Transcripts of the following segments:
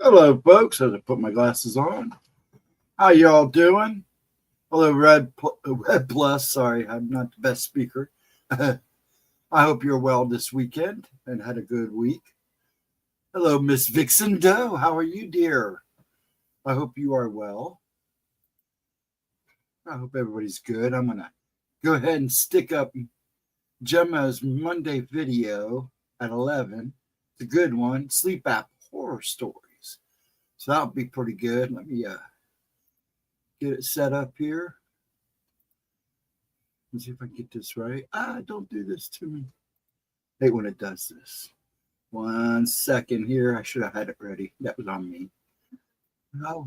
Hello, folks. As I put my glasses on, how y'all doing? Hello, Red Plus. Sorry, I'm not the best speaker. I hope you're well this weekend and had a good week. Hello, Miss Vixen Doe. How are you, dear? I hope you are well. I hope everybody's good. I'm going to go ahead and stick up Gemma's Monday video at 11. It's a good one. Sleep app horror stories. So that'll be pretty good. Let me get it set up here. Let's see if I can get this right. Don't do this to me. I hate when it does this. 1 second here. I should have had it ready. That was on me. Oh.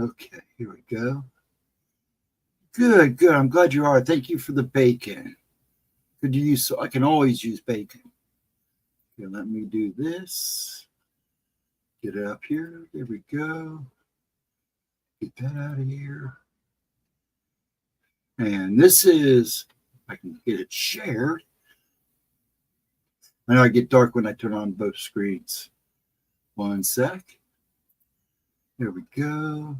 Okay, here we go. Good, good. I'm glad you are. Thank you for the bacon. Could you use, so I can always use bacon. Okay, let me do this. Get it up here. There we go. Get that out of here. And this is, I can get it shared. I know I get dark when I turn on both screens. 1 sec. There we go.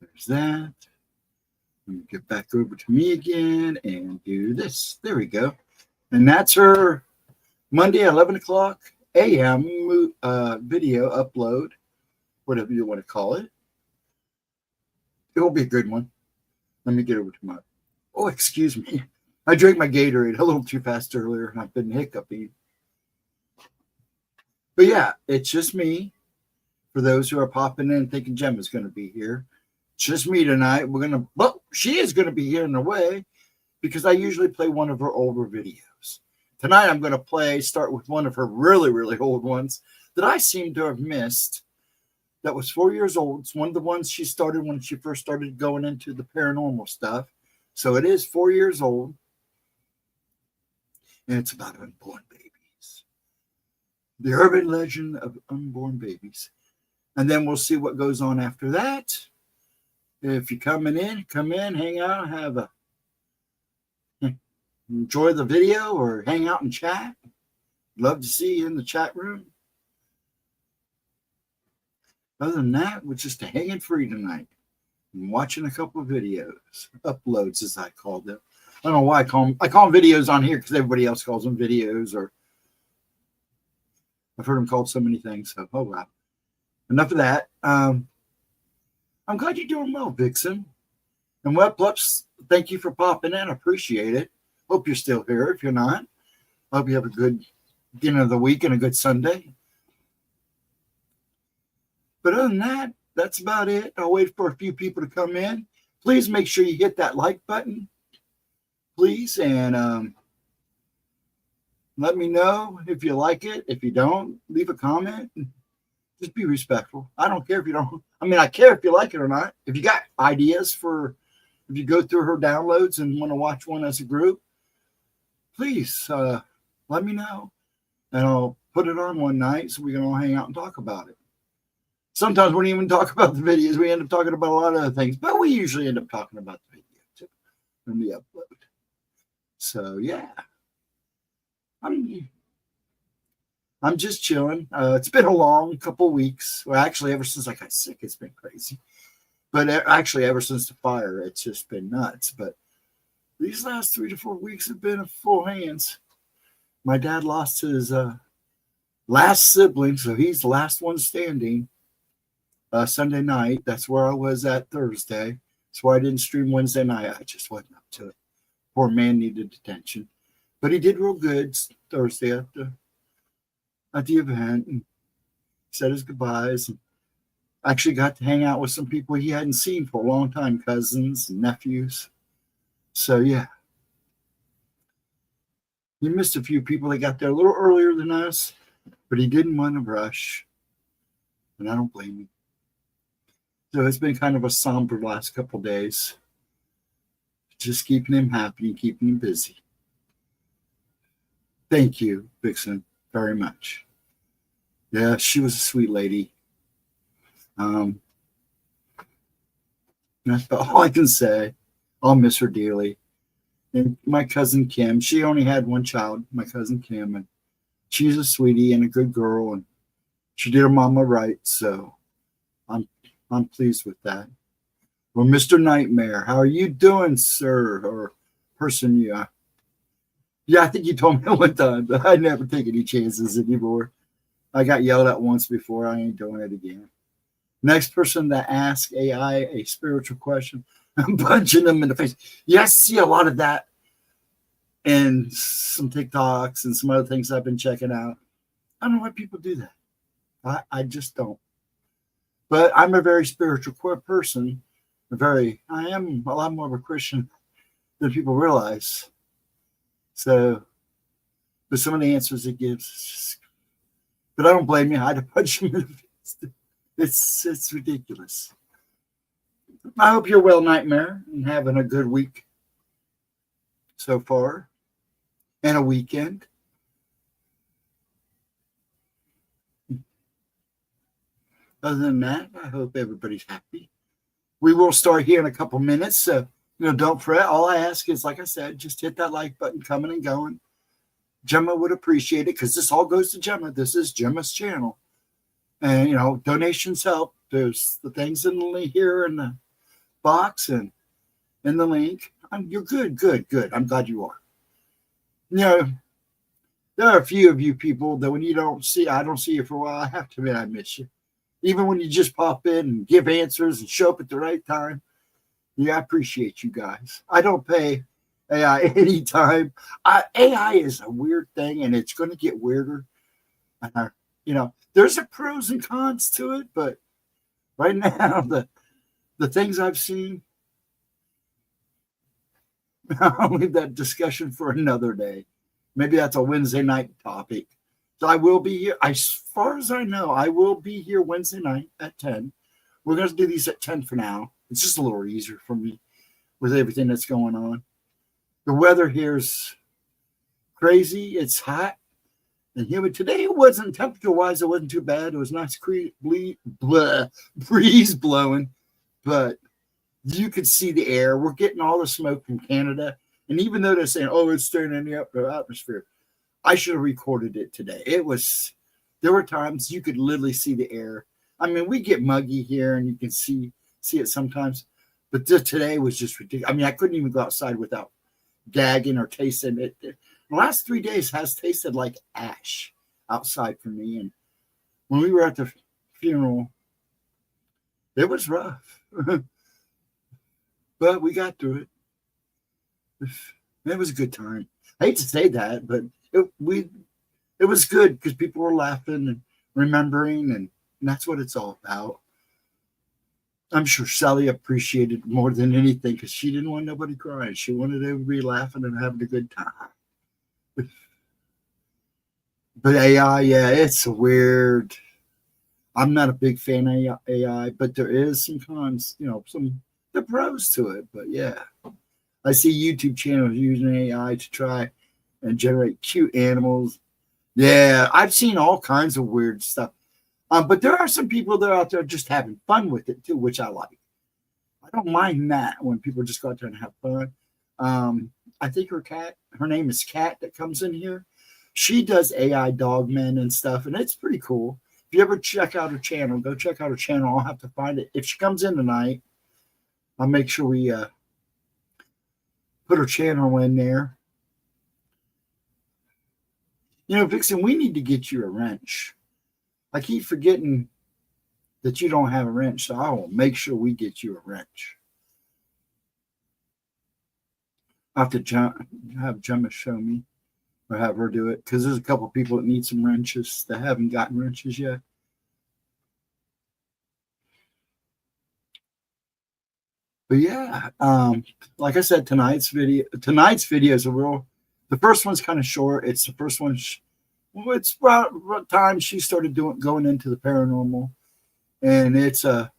There's that. Let me get back over to me again and do this. There we go. And that's her Monday, 11 o'clock a.m. Video upload, whatever you want to call it. It will be a good one. Let me get over to my, oh, excuse me. I drank my Gatorade a little too fast earlier, and I've been hiccuping. But yeah, it's just me. For those who are popping in thinking Gemma's going to be here. It's just me tonight. Well, she is going to be here in a way because I usually play one of her older videos. Tonight, I'm going to start with one of her really, really old ones that I seem to have missed. That was 4 years old. It's one of the ones she started when she first started going into the paranormal stuff. So it is 4 years old. And it's about unborn babies. The urban legend of unborn babies. And then we'll see what goes on after that. If you're coming in, come in, hang out, enjoy the video or hang out and chat. Love to see you in the chat room. Other than that, we're just hanging free tonight. I'm watching a couple of videos, uploads as I call them. I don't know why I call them videos on here because everybody else calls them videos, or I've heard them called so many things. So, oh wow. Enough of that. I'm glad you're doing well, Vixen. And Web Plups, thank you for popping in. I appreciate it. Hope you're still here. If you're not, I hope you have a good end of the week and a good Sunday. But other than that, that's about it. I'll wait for a few people to come in. Please make sure you hit that like button, please, and let me know if you like it. If you don't, leave a comment. Just be respectful. I don't care if you don't. I mean, I care if you like it or not. If you got ideas for, if you go through her downloads and want to watch one as a group, please let me know. And I'll put it on one night so we can all hang out and talk about it. Sometimes we don't even talk about the videos. We end up talking about a lot of other things. But we usually end up talking about the video too when we upload. So, yeah. I'm just chilling. It's been a long couple weeks. Well, actually, ever since I got sick, it's been crazy. But actually, ever since the fire, it's just been nuts. But these last 3 to 4 weeks have been full hands. My dad lost his last sibling, so he's the last one standing. Sunday night, that's where I was at Thursday. That's why I didn't stream Wednesday night. I just wasn't up to it. Poor man needed attention. But he did real good Thursday at the event and said his goodbyes, and actually got to hang out with some people he hadn't seen for a long time, cousins and nephews. So yeah, he missed a few people. They got there a little earlier than us, but he didn't want to rush, and I don't blame him. So it's been kind of a somber last couple of days, just keeping him happy and keeping him busy. Thank you, Vixen, very much. Yeah, she was a sweet lady. That's all I can say. I'll miss her dearly. And my cousin Kim, she only had one child, my cousin Kim, and she's a sweetie and a good girl, and She did her mama right, so I'm pleased with that. Well, Mr. Nightmare, how are you doing, sir, or person? Yeah, I think you told me one time, but I never take any chances anymore. I got yelled at once before. I ain't doing it again. Next person that asks AI a spiritual question, I'm punching them in the face. Yeah, I see a lot of that in some TikToks and some other things I've been checking out. I don't know why people do that. I just don't. But I'm a very spiritual person. I am a lot more of a Christian than people realize. So, but some of the answers it gives, but I don't blame you. I had to punch him in the face. It's ridiculous. I hope you're well, Nightmare, and having a good week so far, and a weekend. Other than that, I hope everybody's happy. We will start here in a couple minutes, so don't fret. All I ask is, like I said, just hit that like button, coming and going. Gemma would appreciate it because this all goes to Gemma. This is Gemma's channel, and donations help. There's the things in the here in the box and in the link. You're good. I'm glad you are. There are a few of you people that when I don't see you for a while, I have to admit I miss you. Even when you just pop in and give answers and show up at the right time. Yeah, I appreciate you guys. I don't pay AI anytime. AI is a weird thing, and it's going to get weirder. There's a pros and cons to it, but right now, the things I've seen, I'll leave that discussion for another day. Maybe that's a Wednesday night topic. So I will be here. As far as I know, I will be here Wednesday night at 10. We're going to do these at 10 for now. It's just a little easier for me with everything that's going on. The weather here is crazy. It's hot and humid. Today it wasn't, temperature-wise, it wasn't too bad. It was nice breeze blowing, but you could see the air. We're getting all the smoke from Canada. And even though they're saying, it's staying in the upper atmosphere, I should have recorded it today. There were times you could literally see the air. I mean, we get muggy here and you can see it sometimes, but today was just ridiculous. I mean, I couldn't even go outside without gagging or tasting it. The last 3 days has tasted like ash outside for me. And when we were at the funeral, it was rough, but we got through it. It was a good time. I hate to say that, but it was good because people were laughing and remembering, and that's what it's all about. I'm sure Sally appreciated more than anything because she didn't want nobody crying. She wanted everybody laughing and having a good time. But AI, yeah, it's weird. I'm not a big fan of AI, but there is some cons, the pros to it. But yeah, I see YouTube channels using AI to try and generate cute animals. Yeah, I've seen all kinds of weird stuff. But there are some people that are out there just having fun with it too, which I like. I don't mind that when people just go out there and have fun. I think her name is Kat that comes in here. She does AI dogmen and stuff, and it's pretty cool. If you ever check out her channel, go check out her channel. I'll have to find it. If she comes in tonight, I'll make sure we put her channel in there. Vixen, we need to get you a wrench. I keep forgetting that you don't have a wrench, so I will make sure we get you a wrench. I have to have Gemma show me or have her do it because there's a couple people that need some wrenches that haven't gotten wrenches yet. But yeah, like I said, tonight's video is the first one's kind of short. It's the first one. It's about time she started going into the paranormal, and it's the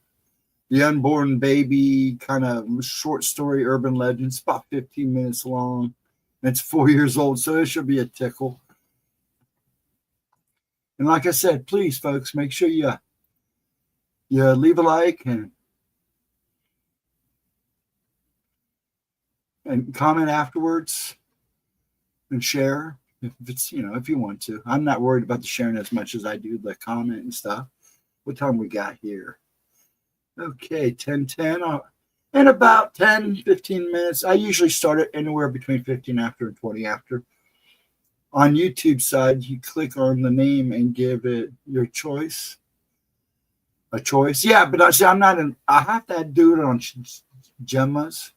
unborn baby kind of short story, urban legends, about 15 minutes long. It's 4 years old, so it should be a tickle. And like I said, please, folks, make sure you leave a like and comment afterwards and share. If it's, if you want to. I'm not worried about the sharing as much as I do the comment and stuff. What time we got here? Okay, 10:10. In about 10, 15 minutes. I usually start it anywhere between 15 after and 20 after. On YouTube side, you click on the name and give it your choice. A choice. Yeah, but I'm not I have to do it on Gemma's.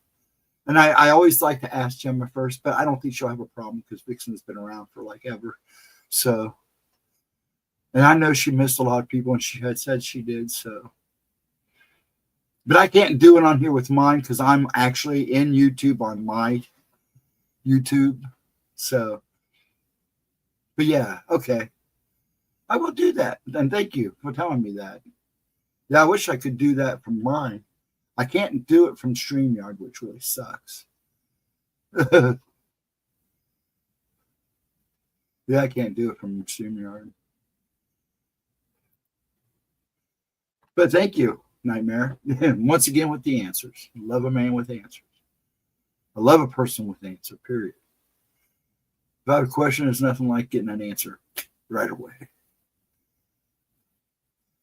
And I always like to ask Gemma first, but I don't think she'll have a problem because Vixen's been around for like ever. So, and I know she missed a lot of people and she had said she did. So, but I can't do it on here with mine because I'm actually in YouTube on my YouTube. So, but yeah, okay. I will do that. And thank you for telling me that. Yeah, I wish I could do that from mine. I can't do it from StreamYard, which really sucks. Yeah, I can't do it from StreamYard. But thank you, Nightmare. Once again with the answers. I love a man with answers. I love a person with answer, period. If I have a question, there's nothing like getting an answer right away.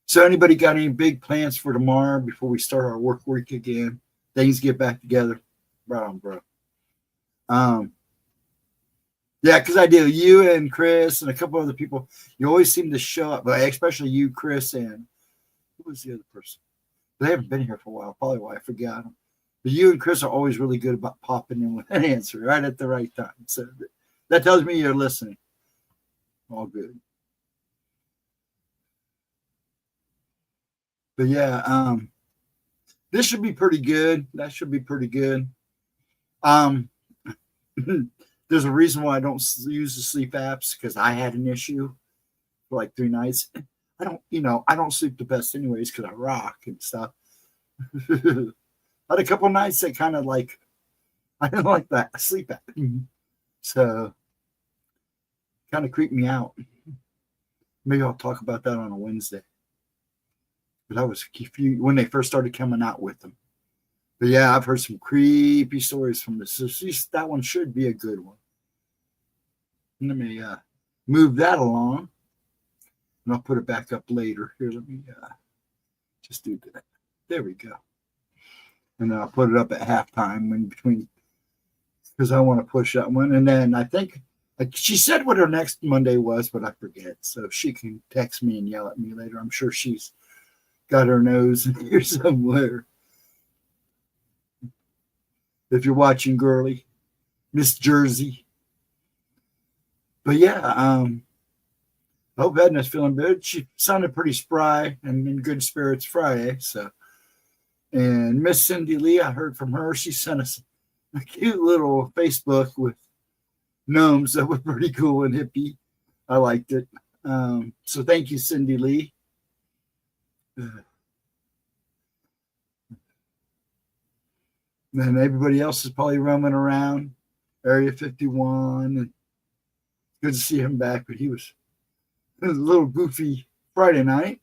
So anybody got any big plans for tomorrow before we start our work week again? Things get back together? Right on, bro. Yeah, because I do. You and Chris and a couple other people, you always seem to show up, but especially you, Chris, and who was the other person? They haven't been here for a while, probably why I forgot them. But you and Chris are always really good about popping in with an answer right at the right time. So that tells me you're listening. All good. But yeah, this should be pretty good. That should be pretty good. There's a reason why I don't use the sleep apps because I had an issue for like 3 nights. I don't sleep the best anyways because I rock and stuff. I had a couple nights that kind of like, I didn't like that sleep app. So kind of creeped me out. Maybe I'll talk about that on a Wednesday. But I was confused when they first started coming out with them. But yeah, I've heard some creepy stories from this. So that one should be a good one. Let me move that along. And I'll put it back up later. Here, let me just do that. There we go. And then I'll put it up at halftime in between because I want to push that one. And then I think she said what her next Monday was, but I forget. So she can text me and yell at me later. I'm sure she's got her nose in here somewhere. If you're watching, girly, Miss Jersey. But yeah, I hope Edna's feeling good. She sounded pretty spry and in good spirits Friday. So, and Miss Cindy Lee, I heard from her. She sent us a cute little Facebook with gnomes that were pretty cool and hippie. I liked it. So thank you, Cindy Lee. And everybody else is probably roaming around Area 51. And good to see him back, but it was a little goofy Friday night.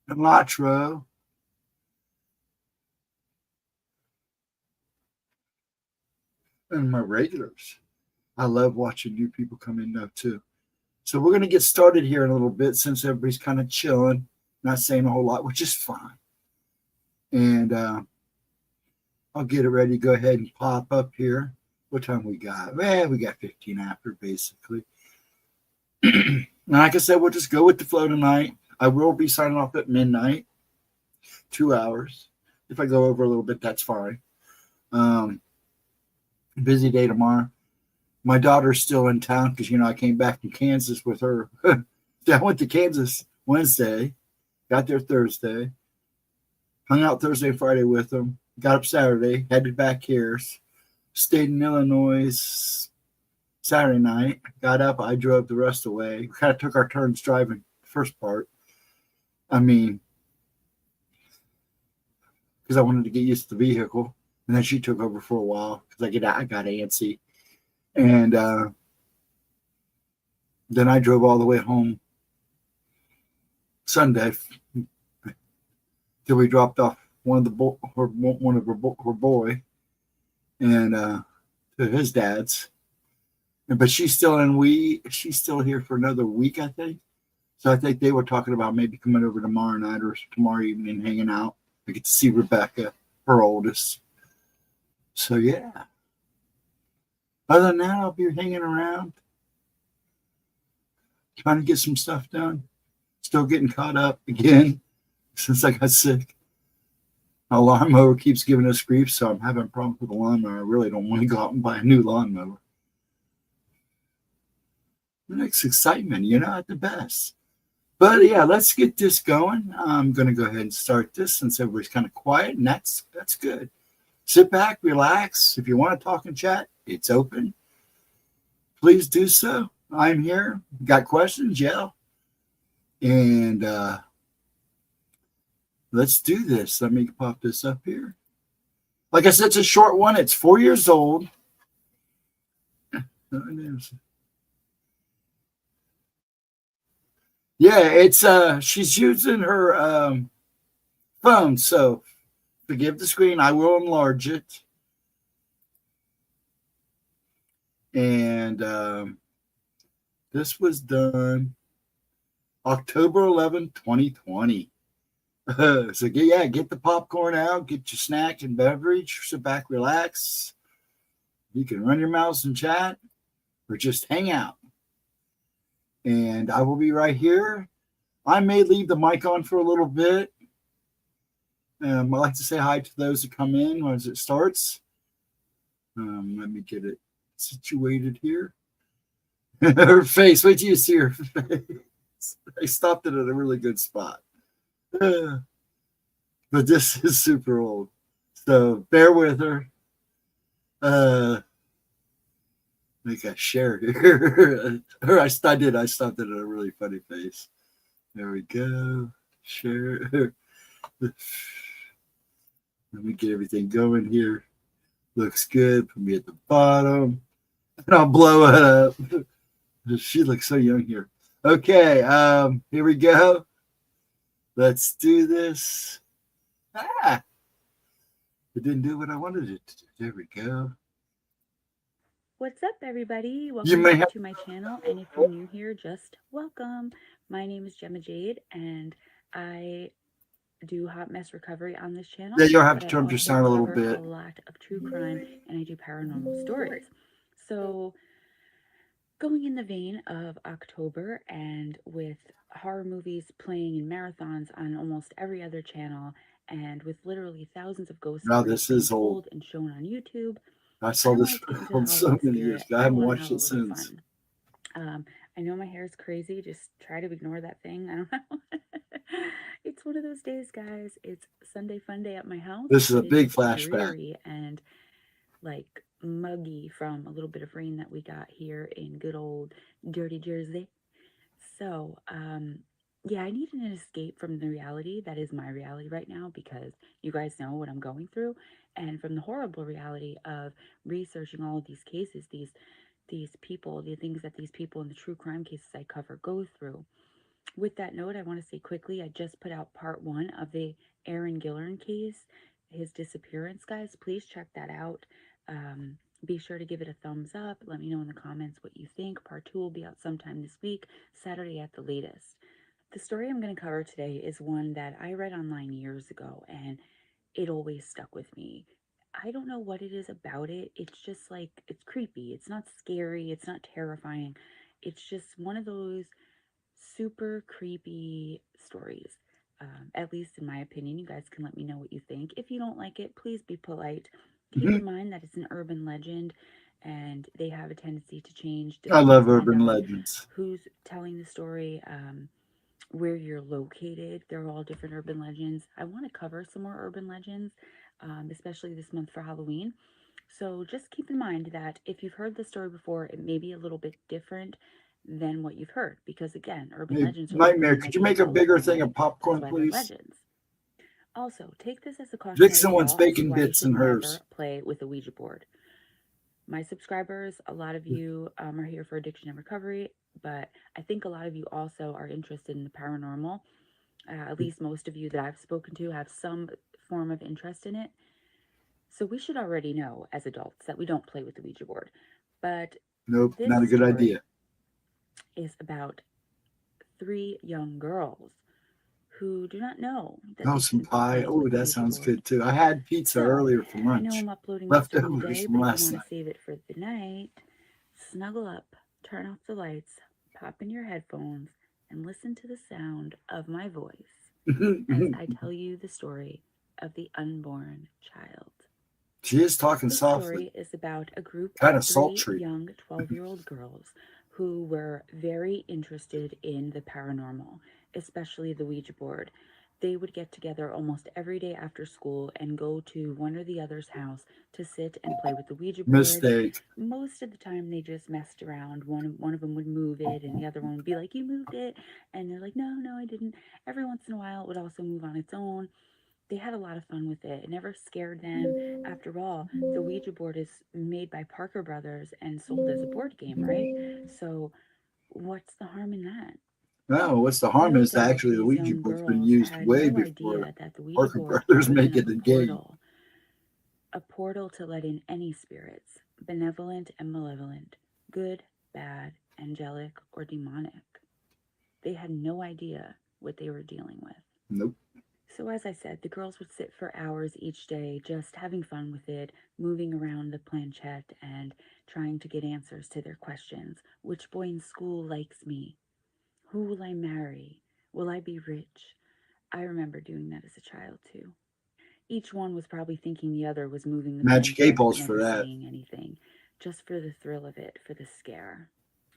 And Latro. And my regulars. I love watching new people come in though too. So we're going to get started here in a little bit since everybody's kind of chilling, not saying a whole lot, which is fine. And I'll get it ready to go ahead and pop up here. What time we got? We got 15 after, basically. And like I said, we'll just go with the flow tonight. I will be signing off at midnight, 2 hours. If I go over a little bit, that's fine. Busy day tomorrow. My daughter's still in town because, I came back from Kansas with her. I went to Kansas Wednesday, got there Thursday, hung out Thursday and Friday with them, got up Saturday, headed back here, stayed in Illinois Saturday night, got up, I drove the rest of the way. We kind of took our turns driving the first part. I mean, because I wanted to get used to the vehicle. And then she took over for a while because I got antsy. And then I drove all the way home Sunday till we dropped off one of her boy and to his dad's. but she's still here for another week, I think. So I think they were talking about maybe coming over tomorrow night or tomorrow evening, hanging out. I get to see Rebecca, her oldest. So yeah. Other than that, I'll be hanging around, trying to get some stuff done. Still getting caught up again since I got sick. My lawnmower keeps giving us grief, so I'm having problems with the lawnmower. I really don't want to go out and buy a new lawnmower. The next excitement, at the best. But yeah, let's get this going. I'm going to go ahead and start this since everybody's kind of quiet, and that's good. Sit back, relax. If you want to talk and chat, it's open. Please do so. I'm here. Got questions? Yeah. And let's do this. Let me pop this up here. Like I said, it's a short one. It's 4 years old. Yeah, it's she's using her phone, so forgive the screen. I will enlarge it. And this was done October 11, 2020. So get the popcorn out, get your snack and beverage, sit back, relax. You can run your mouse and chat or just hang out. And I will be right here. I may leave the mic on for a little bit. I like to say hi to those that come in as it starts. Let me get it situated here. Her face, wait till you see her face. I stopped it at a really good spot. But this is super old. So bear with her. I think I shared here. I stopped it at a really funny face. There we go. Share. Let me get everything going here. Looks good. Put me at the bottom. And I'll blow it up. She looks so young here. Okay, here we go. Let's do this. It didn't do what I wanted it to do. There we go. What's up, everybody? Welcome back to my channel. And if you're new here, just welcome. My name is Gemma Jade, and I do hot mess recovery on this channel. Yeah, you'll have to but turn up your sound a little bit. A lot of true crime, and I do paranormal stories. So, going in the vein of October, and with horror movies playing in marathons on almost every other channel, and with literally thousands of ghost stories being told and shown on YouTube, I saw this film so many years ago. I haven't watched it since. I know my hair is crazy. Just try to ignore that thing. I don't know. It's one of those days, guys. It's Sunday fun day at my house. This is a big flashback. Dreary and like muggy from a little bit of rain that we got here in good old dirty Jersey. So, yeah, I needed an escape from the reality that is my reality right now, because you guys know what I'm going through, and from the horrible reality of researching all of these cases, these people, the things that these people in the true crime cases I cover go through. With that note, I want to say quickly, I just put out part 1 of the Aaron Gillern case, his disappearance, guys. Please check that out. Be sure to give it a thumbs up. Let me know in the comments what you think. Part 2 will be out sometime this week, Saturday at the latest. The story I'm going to cover today is one that I read online years ago, and it always stuck with me. I don't know what it is about it. It's just like, it's creepy. It's not scary. It's not terrifying. It's just one of those super creepy stories. At least in my opinion. You guys can let me know what you think. If you don't like it, please be polite. Keep in mind that it's an urban legend, and they have a tendency to change. I love urban legends. Who's telling the story, where you're located. They're all different urban legends. I want to cover some more urban legends, especially this month for Halloween. So just keep in mind that if you've heard the story before, it may be a little bit different than what you've heard, because again, urban legends are Nightmare. Could you make a bigger thing of popcorn, please? Legends. Also, take this as a cautionary Vixen wants bacon bits in hers. Play with a Ouija board. My subscribers, a lot of you are here for addiction and recovery, but I think a lot of you also are interested in the paranormal. At least most of you that I've spoken to have some form of interest in it. So we should already know as adults that we don't play with the Ouija board. But Nope, This not a good idea. story is about three young girls who do not know that Oh, they some shouldn't be pie. playing Oh, with the that Ouija sounds board. good too. I had pizza So, earlier for I know lunch. I'm uploading this during the Leftovers day, from but if you last want to night. save it for the night, snuggle up, turn off the lights, pop in your headphones, and listen to the sound of my voice as I tell you the story of the unborn child. She is talking This softly, story is about a group of kind of three sultry. young 12-year-old girls who were very interested in the paranormal, especially the Ouija board. They would get together almost every day after school and go to one or the other's house to sit and play with the Ouija board. Mistake. Most of the time, they just messed around. One of them would move it, and the other one would be like, "You moved it," and they're like, "No, no, I didn't." Every once in a while, it would also move on its own. They had a lot of fun with it. It never scared them. After all, the Ouija board is made by Parker Brothers and sold as a board game, right? So, what's the harm in that? No, what's the harm No is that doubt actually the these Ouija young board's been girls used had way no before idea that the Ouija Parker board Brothers could make open it up a game. a portal to let in any spirits, benevolent and malevolent, good, bad, angelic, or demonic. They had no idea what they were dealing with. Nope. So, as I said, the girls would sit for hours each day just having fun with it, moving around the planchette and trying to get answers to their questions. Which boy in school likes me? Who will I marry? Will I be rich? I remember doing that as a child too. Each one was probably thinking the other was moving the Magic 8 planchette, but balls for never that. saying anything, just for the thrill of it, for the scare.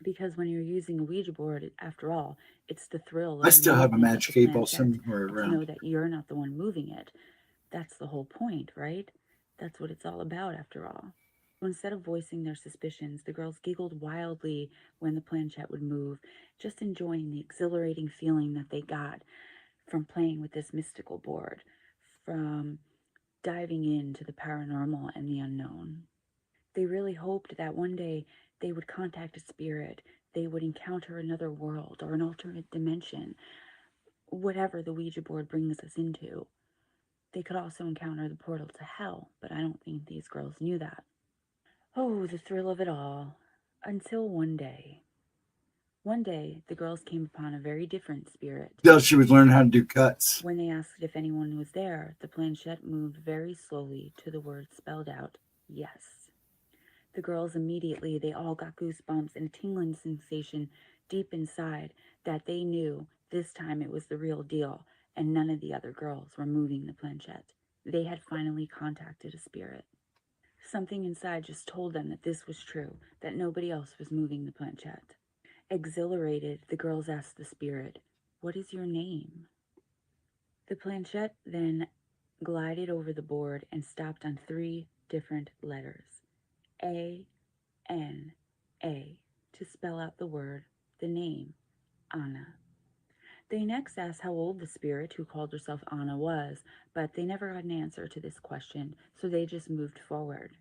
Because when you're using a Ouija board, after all, it's the thrill I of the still have a movement of the Magic 8 ball planchette somewhere and to around. know that you're not the one moving it. That's the whole point, right? That's what it's all about, after all. So instead of voicing their suspicions, the girls giggled wildly when the planchette would move, just enjoying the exhilarating feeling that they got from playing with this mystical board, from diving into the paranormal and the unknown. They really hoped that one day they would contact a spirit, they would encounter another world or an alternate dimension, whatever the Ouija board brings us into. They could also encounter the portal to hell, but I don't think these girls knew that. Oh, the thrill of it all. Until one day. One day, the girls came upon a very different spirit. Still, she was learning how to do cuts. When they asked if anyone was there, the planchette moved very slowly to the word spelled out, yes. The girls immediately, they all got goosebumps and a tingling sensation deep inside that they knew this time it was the real deal and none of the other girls were moving the planchette. They had finally contacted a spirit. Something inside just told them that this was true, that nobody else was moving the planchette. Exhilarated, the girls asked the spirit, "What is your name?" The planchette then glided over the board and stopped on three different letters: A, N, A, to spell out the word, the name, Anna. They next asked how old the spirit who called herself Anna was, but they never got an answer to this question, so they just moved forward.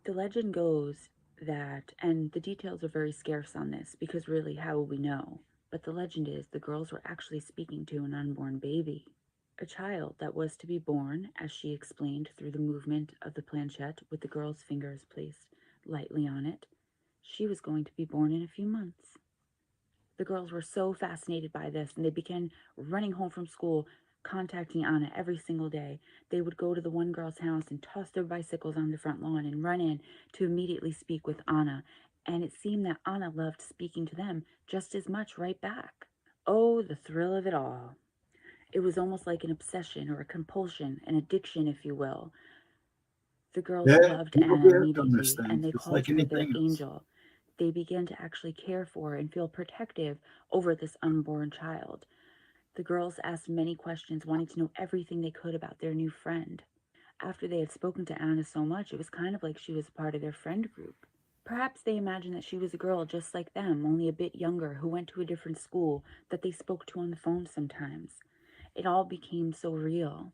The legend goes that, and the details are very scarce on this because really, how will we know? But the legend is the girls were actually speaking to an unborn baby, a child that was to be born, as she explained through the movement of the planchette with the girl's fingers placed lightly on it. She was going to be born in a few months. The girls were so fascinated by this, and they began running home from school, contacting Anna every single day. They would go to the one girl's house and toss their bicycles on the front lawn and run in to immediately speak with Anna. And it seemed that Anna loved speaking to them just as much right back. Oh, the thrill of it all. It was almost like an obsession or a compulsion, an addiction, if you will. The girls Yeah, loved people Anna get on this immediately, thing, and they just called like her their anything else. angel. They began to actually care for and feel protective over this unborn child. The girls asked many questions, wanting to know everything they could about their new friend. After they had spoken to Anna so much, it was kind of like she was a part of their friend group. Perhaps they imagined that she was a girl just like them, only a bit younger, who went to a different school, that they spoke to on the phone sometimes. It all became so real.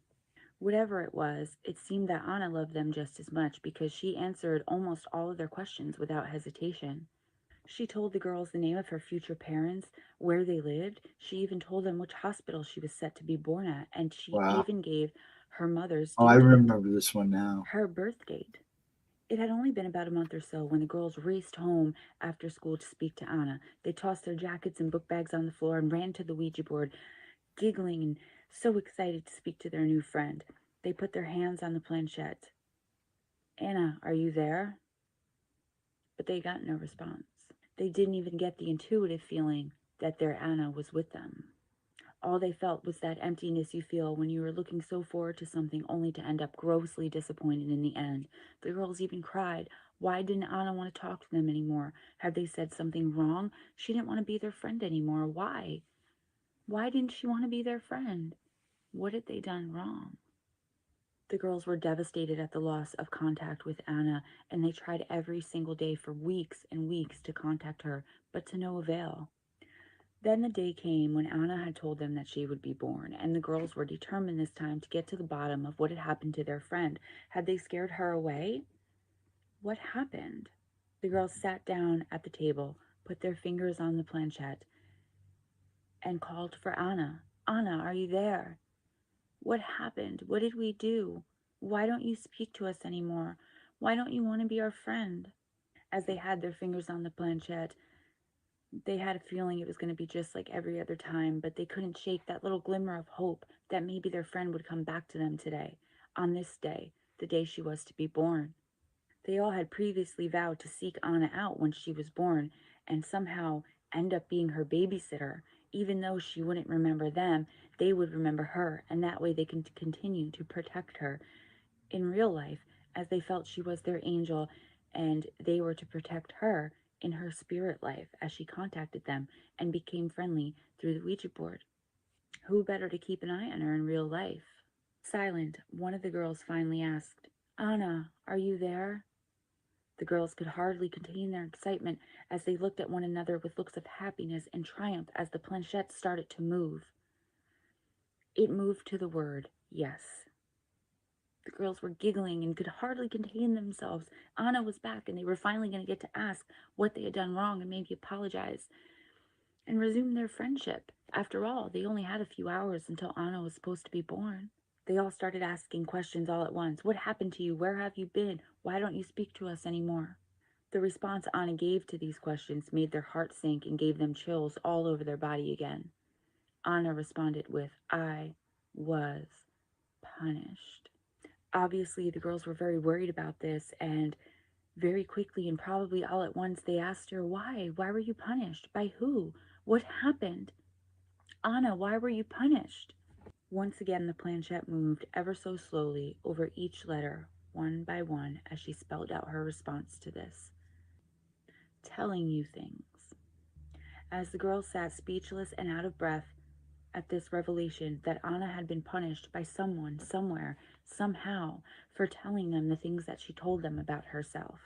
Whatever it was, it seemed that Anna loved them just as much because she answered almost all of their questions without hesitation. She told the girls the name of her future parents, where they lived. She even told them which hospital she was set to be born at, and she Wow. even gave her mother's Oh, I due date, remember this one now. her birth date. It had only been about a month or so when the girls raced home after school to speak to Anna. They tossed their jackets and book bags on the floor and ran to the Ouija board, giggling and so excited to speak to their new friend. They put their hands on the planchette. Anna, are you there? But they got no response. They didn't even get the intuitive feeling that their Anna was with them. All they felt was that emptiness you feel when you are looking so forward to something only to end up grossly disappointed in the end. The girls even cried. Why didn't Anna want to talk to them anymore? Had they said something wrong? She didn't want to be their friend anymore. Why? Why didn't she want to be their friend? What had they done wrong? The girls were devastated at the loss of contact with Anna, and they tried every single day for weeks and weeks to contact her, but to no avail. Then the day came when Anna had told them that she would be born, and the girls were determined this time to get to the bottom of what had happened to their friend. Had they scared her away? What happened? The girls sat down at the table, put their fingers on the planchette, and called for Anna. Anna, are you there? What happened? What did we do? Why don't you speak to us anymore? Why don't you want to be our friend? As they had their fingers on the planchette, they had a feeling it was going to be just like every other time, but they couldn't shake that little glimmer of hope that maybe their friend would come back to them today, on this day, the day she was to be born. They all had previously vowed to seek Anna out when she was born and somehow end up being her babysitter. Even though she wouldn't remember them, they would remember her, and that way they can continue to protect her in real life, as they felt she was their angel and they were to protect her in her spirit life as she contacted them and became friendly through the Ouija board. Who better to keep an eye on her in real life? Silent, one of the girls finally asked, Anna, are you there? The girls could hardly contain their excitement as they looked at one another with looks of happiness and triumph as the planchette started to move. It moved to the word yes. The girls were giggling and could hardly contain themselves. Anna was back, and they were finally going to get to ask what they had done wrong and maybe apologize and resume their friendship. After all, they only had a few hours until Anna was supposed to be born. They all started asking questions all at once. What happened to you? Where have you been? Why don't you speak to us anymore? The response Anna gave to these questions made their hearts sink and gave them chills all over their body again. Anna responded with, I was punished. Obviously, the girls were very worried about this, and very quickly and probably all at once they asked her, Why? Why were you punished? By who? What happened? Anna, why were you punished? Once again, the planchette moved ever so slowly over each letter, one by one, as she spelled out her response to this. Telling you things. As the girls sat speechless and out of breath at this revelation that Anna had been punished by someone, somewhere, somehow, for telling them the things that she told them about herself.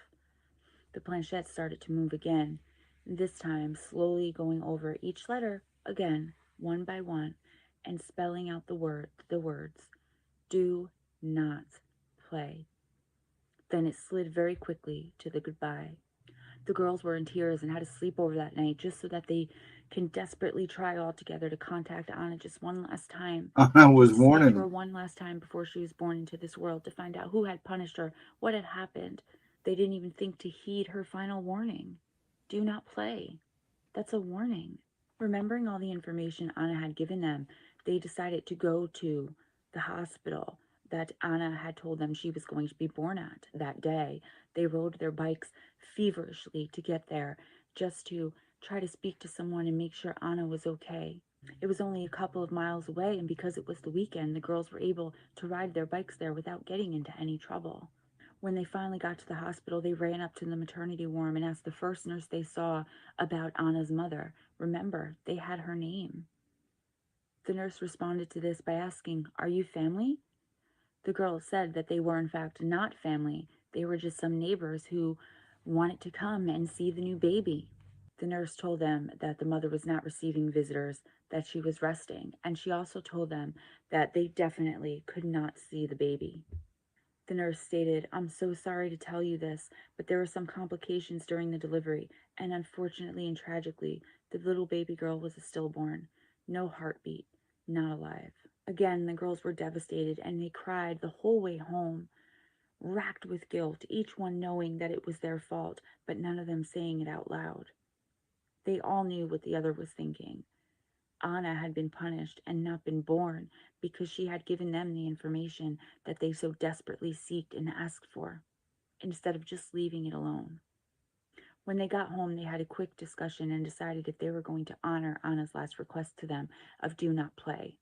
The planchette started to move again, this time slowly going over each letter again, one by one, and spelling out the words, do not play. Then it slid very quickly to the goodbye. The girls were in tears and had to sleep over that night just so that they can desperately try all together to contact Anna just one last time, I was to speak to warning her them. one last time before she was born into this world, to find out who had punished her, what had happened. They didn't even think to heed her final warning. Do not play. That's a warning. Remembering all the information Anna had given them, they decided to go to the hospital that Anna had told them she was going to be born at that day. They rode their bikes feverishly to get there just to try to speak to someone and make sure Anna was okay. It was only a couple of miles away, and because it was the weekend, the girls were able to ride their bikes there without getting into any trouble. When they finally got to the hospital, they ran up to the maternity ward and asked the first nurse they saw about Anna's mother. Remember, they had her name. The nurse responded to this by asking, Are you family? The girls said that they were in fact not family. They were just some neighbors who wanted to come and see the new baby. The nurse told them that the mother was not receiving visitors, that she was resting, and she also told them that they definitely could not see the baby. The nurse stated, I'm so sorry to tell you this, but there were some complications during the delivery, and unfortunately and tragically, the little baby girl was a stillborn. No heartbeat, not alive. Again, the girls were devastated, and they cried the whole way home. racked with guilt, each one knowing that it was their fault, but none of them saying it out loud. They all knew what the other was thinking. Anna had been punished and not been born because she had given them the information that they so desperately sought and asked for, instead of just leaving it alone. When they got home, they had a quick discussion and decided if they were going to honor Anna's last request to them of do not play.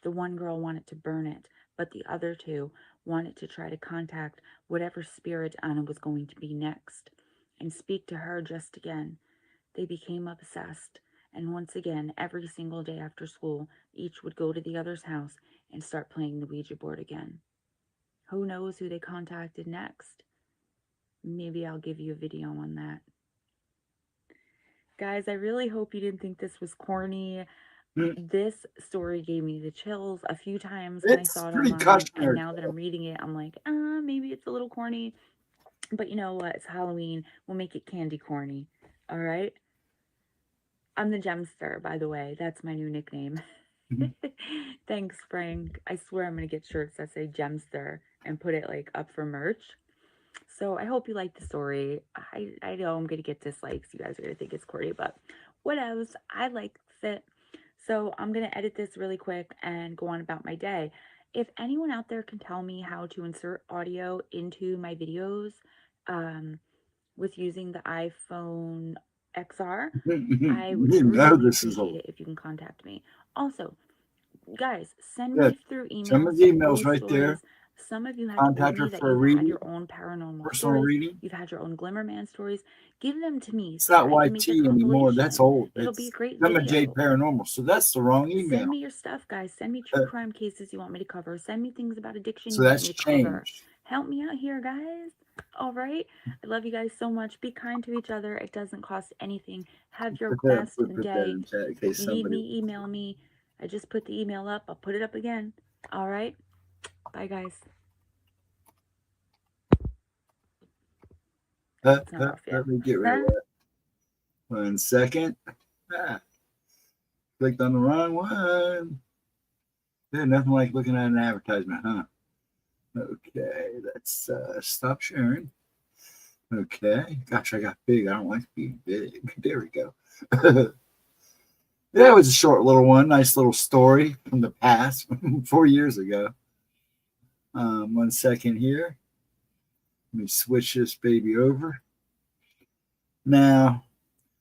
The one girl wanted to burn it, but the other two wanted to try to contact whatever spirit Anna was going to be next and speak to her just again. They became obsessed, and once again, every single day after school, each would go to the other's house and start playing the Ouija board again. Who knows who they contacted next? Maybe I'll give you a video on that. Guys, I really hope you didn't think this was corny. This story gave me the chills a few times when I It's saw it pretty online, and cautionary. now that I'm reading it, I'm like, maybe it's a little corny. But you know what? It's Halloween. We'll make it candy corny. All right? I'm the Gemster, by the way. That's my new nickname. Thanks, Frank. I swear I'm going to get shirts that say Gemster and put it like up for merch. So I hope you like the story. I know I'm going to get dislikes. You guys are going to think it's corny, but what else? I like it. So I'm going to edit this really quick and go on about my day. If anyone out there can tell me how to insert audio into my videos with using the iPhone XR, I would You know really this is appreciate it if you can contact me. Also, guys, send good. me through Some email of the some emails ghost right there. stories. Some of you have told Contact her me that for a you've had reading, your own paranormal personal stories. reading. You've had your own Glimmerman stories. Give them to me It's so that not I can make YT a anymore. That's compilation. old. It'll be a It's great video. GemmaJadeParanormal. So that's the wrong Send email. me your stuff, guys. Send me true crime cases you want me to cover. Send me things about addiction So you want that's me to cover. changed. Help me out here, guys. All right. I love you guys so much. Be kind to each other. It doesn't cost anything. Have your best Put that day. in chat in If case you need somebody. me, email me. I just put the email up. I'll put it up again. All right. Bye, guys. It's not off yet. Let me get rid of that. 1 second. Clicked on the wrong one. There's nothing like looking at an advertisement, huh? Okay, let's stop sharing. Okay. Gosh, I got big. I don't like being big. There we go. Yeah, it was a short little one. Nice little story from the past, 4 years ago. 1 second here. Let me switch this baby over. Now,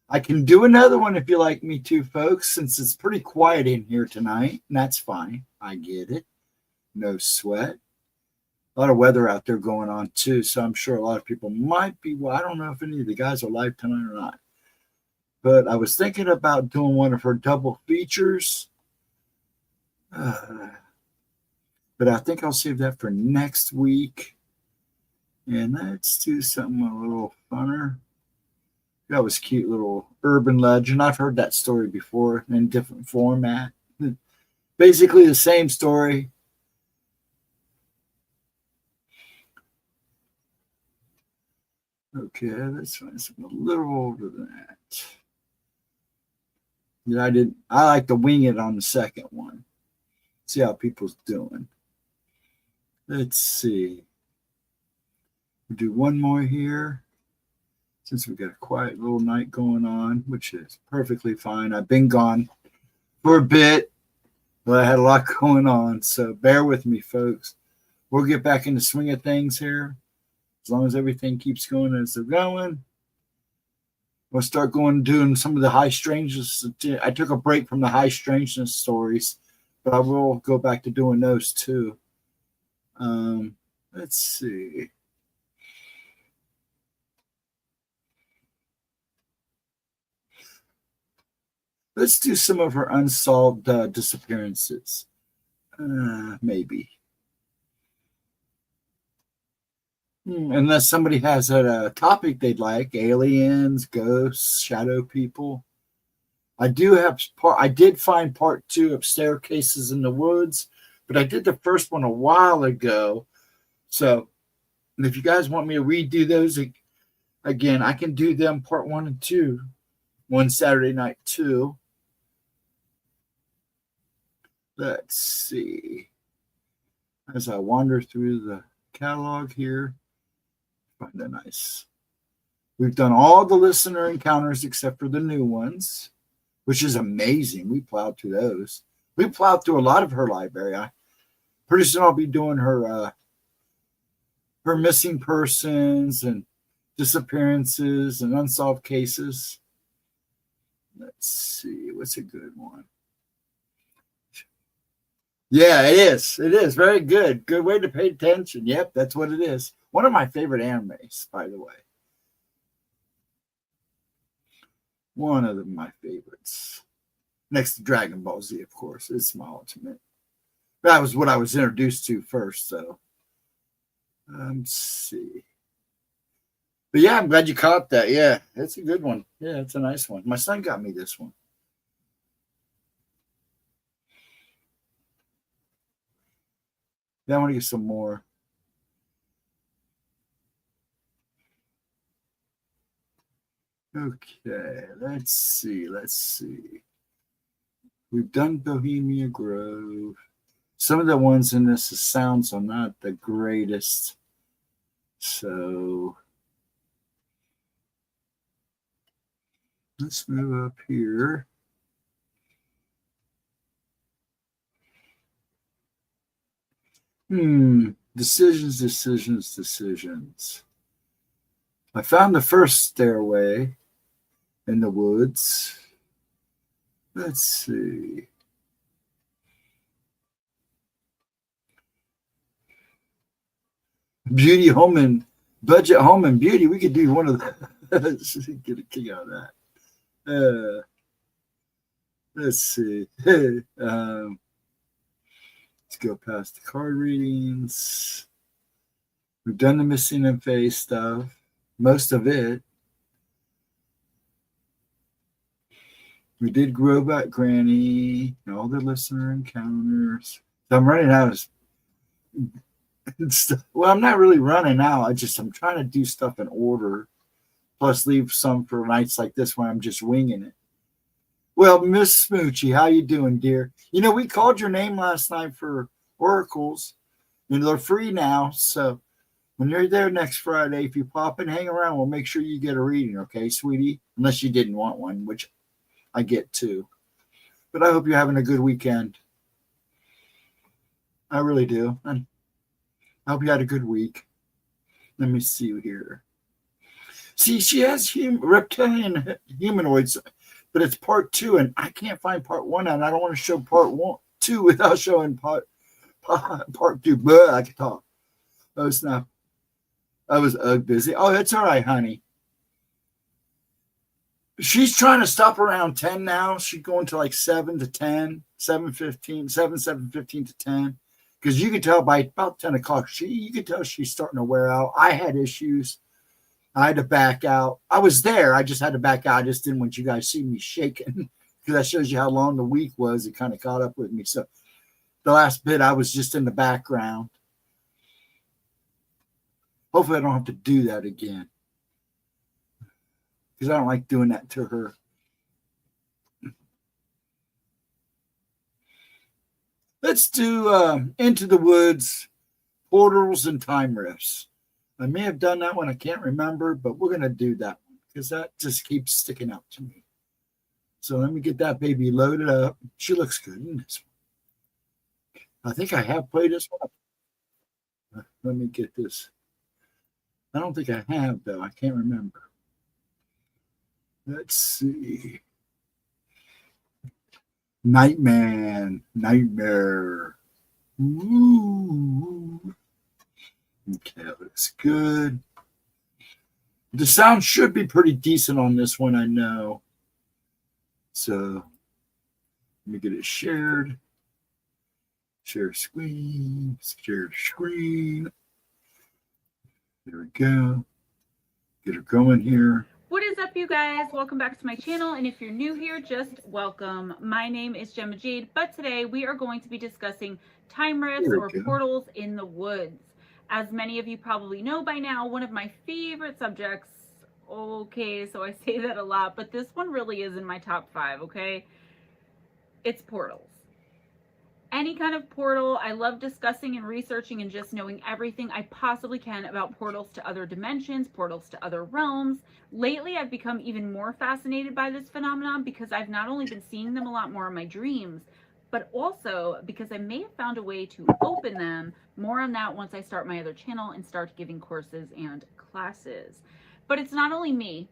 I can do another one if you like me to, folks, since it's pretty quiet in here tonight, and that's fine. I get it. No sweat. A lot of weather out there going on, too, so I'm sure a lot of people might be, well, I don't know if any of the guys are live tonight or not. But I was thinking about doing one of her double features. But I think I'll save that for next week. And let's do something a little funner. That was cute little urban legend. I've heard that story before in different format. Basically the same story. Okay, let's find something a little older than that. Yeah, I like to wing it on the second one. See how people's doing. Let's see. We'll do one more here. Since we got a quiet little night going on, which is perfectly fine. I've been gone for a bit, but I had a lot going on. So bear with me, folks. We'll get back in the swing of things here. As long as everything keeps going as they're going. We'll start doing some of the high strangeness. I took a break from the high strangeness stories, but I will go back to doing those too. Let's see. Let's do some of her unsolved disappearances. Maybe. Unless somebody has a topic they'd like, aliens, ghosts, shadow people. I did find part 2 of Staircases in the Woods, but I did the first one a while ago. So if you guys want me to redo those again, I can do them part 1 and 2 one Saturday night too. Let's see. As I wander through the catalog here, Find that nice. We've done all the listener encounters except for the new ones, which is amazing. We plowed through those. We plowed through a lot of her library. Pretty soon I'll be doing her missing persons and disappearances and unsolved cases. Let's see, what's a good one? Yeah, it is. It is very good. Good way to pay attention. Yep, that's what it is. One of my favorite animes, by the way. One of my favorites. Next to Dragon Ball Z, of course. It's my ultimate. That was what I was introduced to first, so. Let's see. But yeah, I'm glad you caught that. Yeah, it's a good one. Yeah, it's a nice one. My son got me this one. Yeah, I want to get some more. Okay, let's see. We've done Bohemia Grove. Some of the ones in this, the sounds are not the greatest. So let's move up here. Decisions. I found the first stairway in the woods. Let's see. Beauty Home and Budget Home and Beauty. We could do one of those. Get a kick out of that. Let's see. Let's go past the card readings. We've done the missing and Fae stuff. Most of it. We did Growback Granny, all the listener encounters. So I'm running out of stuff. Well, I'm not really running out. I'm trying to do stuff in order. Plus leave some for nights like this where I'm just winging it. Well, Miss Smoochie, how you doing, dear? You know, we called your name last night for oracles. And they're free now. So when you're there next Friday, if you pop and hang around, we'll make sure you get a reading, okay, sweetie? Unless you didn't want one, which I get too. But I hope you're having a good weekend. I really do. And I hope you had a good week. Let me see here. See, she has reptilian humanoids, but it's part 2, and I can't find part 1, and I don't want to show part 2 without showing part 2. But I can talk. Oh, snap. I was busy. Oh, that's all right, honey. She's trying to stop around 10 now. She's going to like 7 to 10, 7:15 to 10. Because you can tell by about 10 o'clock, you can tell she's starting to wear out. I had issues. I had to back out. I was there. I just had to back out. I just didn't want you guys to see me shaking because that shows you how long the week was. It kind of caught up with me. So the last bit, I was just in the background. Hopefully I don't have to do that again because I don't like doing that to her. Let's do Into the Woods, Portals, and Time Rifts. I may have done that one. I can't remember, but we're going to do that one because that just keeps sticking out to me. So let me get that baby loaded up. She looks good in this one. I think I have played this one. Let me get this. I don't think I have, though. I can't remember. Let's see. Nightmare. Ooh. Okay, that looks good. The sound should be pretty decent on this one, I know. So let me get it shared. Share screen. Share screen. There we go. Get her going here. What is up, you guys? Welcome back to my channel, and if you're new here, just welcome. My name is Gemma Jade, but today we are going to be discussing time rifts or portals in the woods. As many of you probably know by now, one of my favorite subjects, okay, so I say that a lot, but this one really is in my top 5, okay? It's portals. any kind of portal. I love discussing and researching and just knowing everything I possibly can about portals to other dimensions, portals to other realms. Lately, I've become even more fascinated by this phenomenon because I've not only been seeing them a lot more in my dreams, but also because I may have found a way to open them. More on that once I start my other channel and start giving courses and classes. But it's not only me,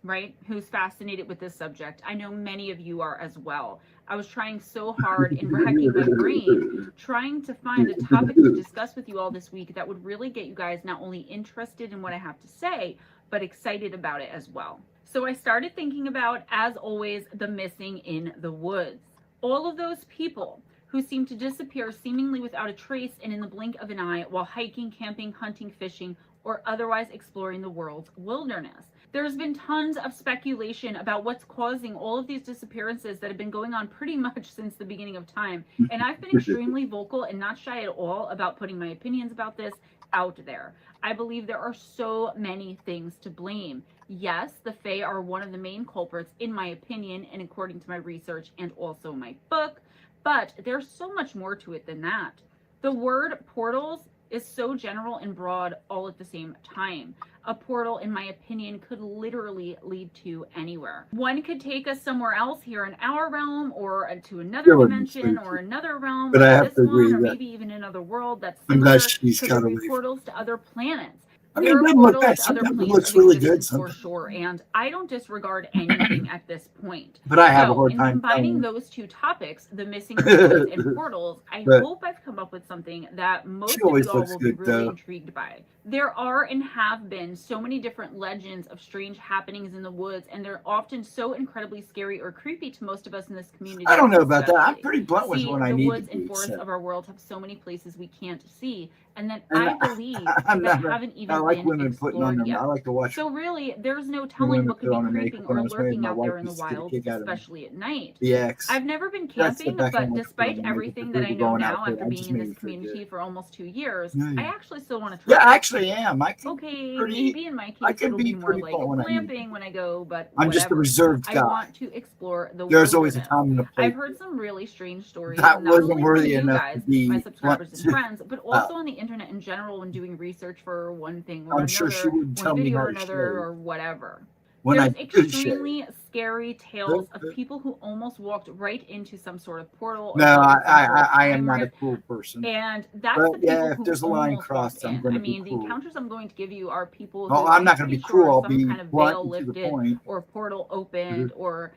right, who's fascinated with this subject. I know many of you are as well. I was trying so hard and racking my brain, trying to find a topic to discuss with you all this week that would really get you guys not only interested in what I have to say, but excited about it as well. So I started thinking about, as always, the missing in the woods. All of those people who seem to disappear seemingly without a trace and in the blink of an eye while hiking, camping, hunting, fishing, or otherwise exploring the world's wilderness. There's been tons of speculation about what's causing all of these disappearances that have been going on pretty much since the beginning of time. And I've been extremely vocal and not shy at all about putting my opinions about this out there. I believe there are so many things to blame. Yes, the Fae are one of the main culprits, in my opinion, and according to my research and also my book, but there's so much more to it than that. The word portals is so general and broad all at the same time. A portal, in my opinion, could literally lead to anywhere. One could take us somewhere else here in our realm, or to another dimension, or another realm, but I have this to agree one, or that maybe even another world that's I'm similar. glad she's Could got there be away. portals to other planets? I There mean, are it doesn't look portals bad. to other Sometimes it planes looks of really good. existence for Sometimes, sure, and I don't disregard anything at this point. but I have a So, hard in time combining telling. those two topics, the missing in the woods and portals, I But hope I've come up with something that she most of always you all looks will be good, really though. intrigued by. There are and have been so many different legends of strange happenings in the woods, and they're often so incredibly scary or creepy to most of us in this community. I don't know about that. I'm especially. pretty blunt with See, when I the need to woods and be. forests So. of our world have so many places we can't see, and that And I believe I'm that not. haven't I even like been women putting on explored them. I yet. like to watch So really, there's no when telling women what could put be on their creeping makeup. When or I was married, lurking my out wife there in the used to get a wild, kick out of me. especially at night. The ex. I've never been That's the camping, back but end. despite everything that I know now after being in this community for almost 2 years, I actually still want to try. Yeah, I actually am. I can Okay, pretty. maybe in my I case can it'll be be more pretty like blunt when I need. glamping when I go, but I'm just a whatever. reserved I guy. want to explore the There's always a wilderness. time and a place. I've heard some really strange stories, That not wasn't only from worthy you enough guys, to be my subscribers blunt. and friends, but also on the internet in general when doing research for one thing or I'm sure she another, wouldn't one tell me video how or to another, shave or whatever. when There's I do shave. extremely scary tales of people who almost walked right into some sort of portal. Or No, dealt with some sort of I am time not a rift. cruel person. And that's But the people yeah, if who there's a line almost crossed, walked I'm in. going I to be mean, the cruel. encounters I'm going to give you are people Well, who I'm I'm not going to pretty be sure cruel. I'll some be kind of blunt veil and to the lifted point. or portal opened or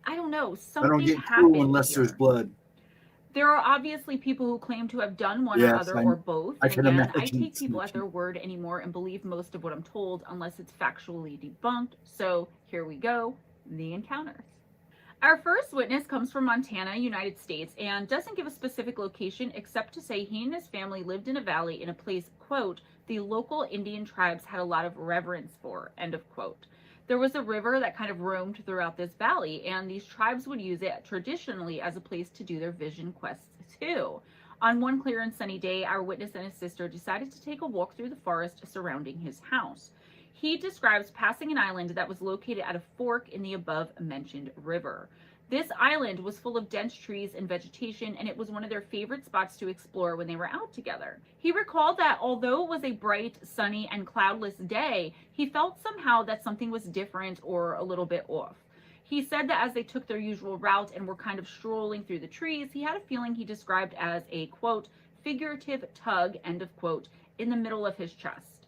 I don't know, I don't something get cruel happened unless here. there's blood. There are obviously people who claim to have done one or Yes, other or both. I And can again, I imagine. take people at their word anymore and believe most of what I'm told unless it's factually debunked. So here we go, the encounters. Our first witness comes from Montana, United States, and doesn't give a specific location except to say he and his family lived in a valley in a place, quote, the local Indian tribes had a lot of reverence for, end of quote. There was a river that kind of roamed throughout this valley, and these tribes would use it traditionally as a place to do their vision quests too. On one clear and sunny day, our witness and his sister decided to take a walk through the forest surrounding his house. He describes passing an island that was located at a fork in the above-mentioned river. This island was full of dense trees and vegetation, and it was one of their favorite spots to explore when they were out together. He recalled that although it was a bright, sunny, and cloudless day, he felt somehow that something was different or a little bit off. He said that as they took their usual route and were kind of strolling through the trees, he had a feeling he described as a, quote, figurative tug, end of quote, in the middle of his chest.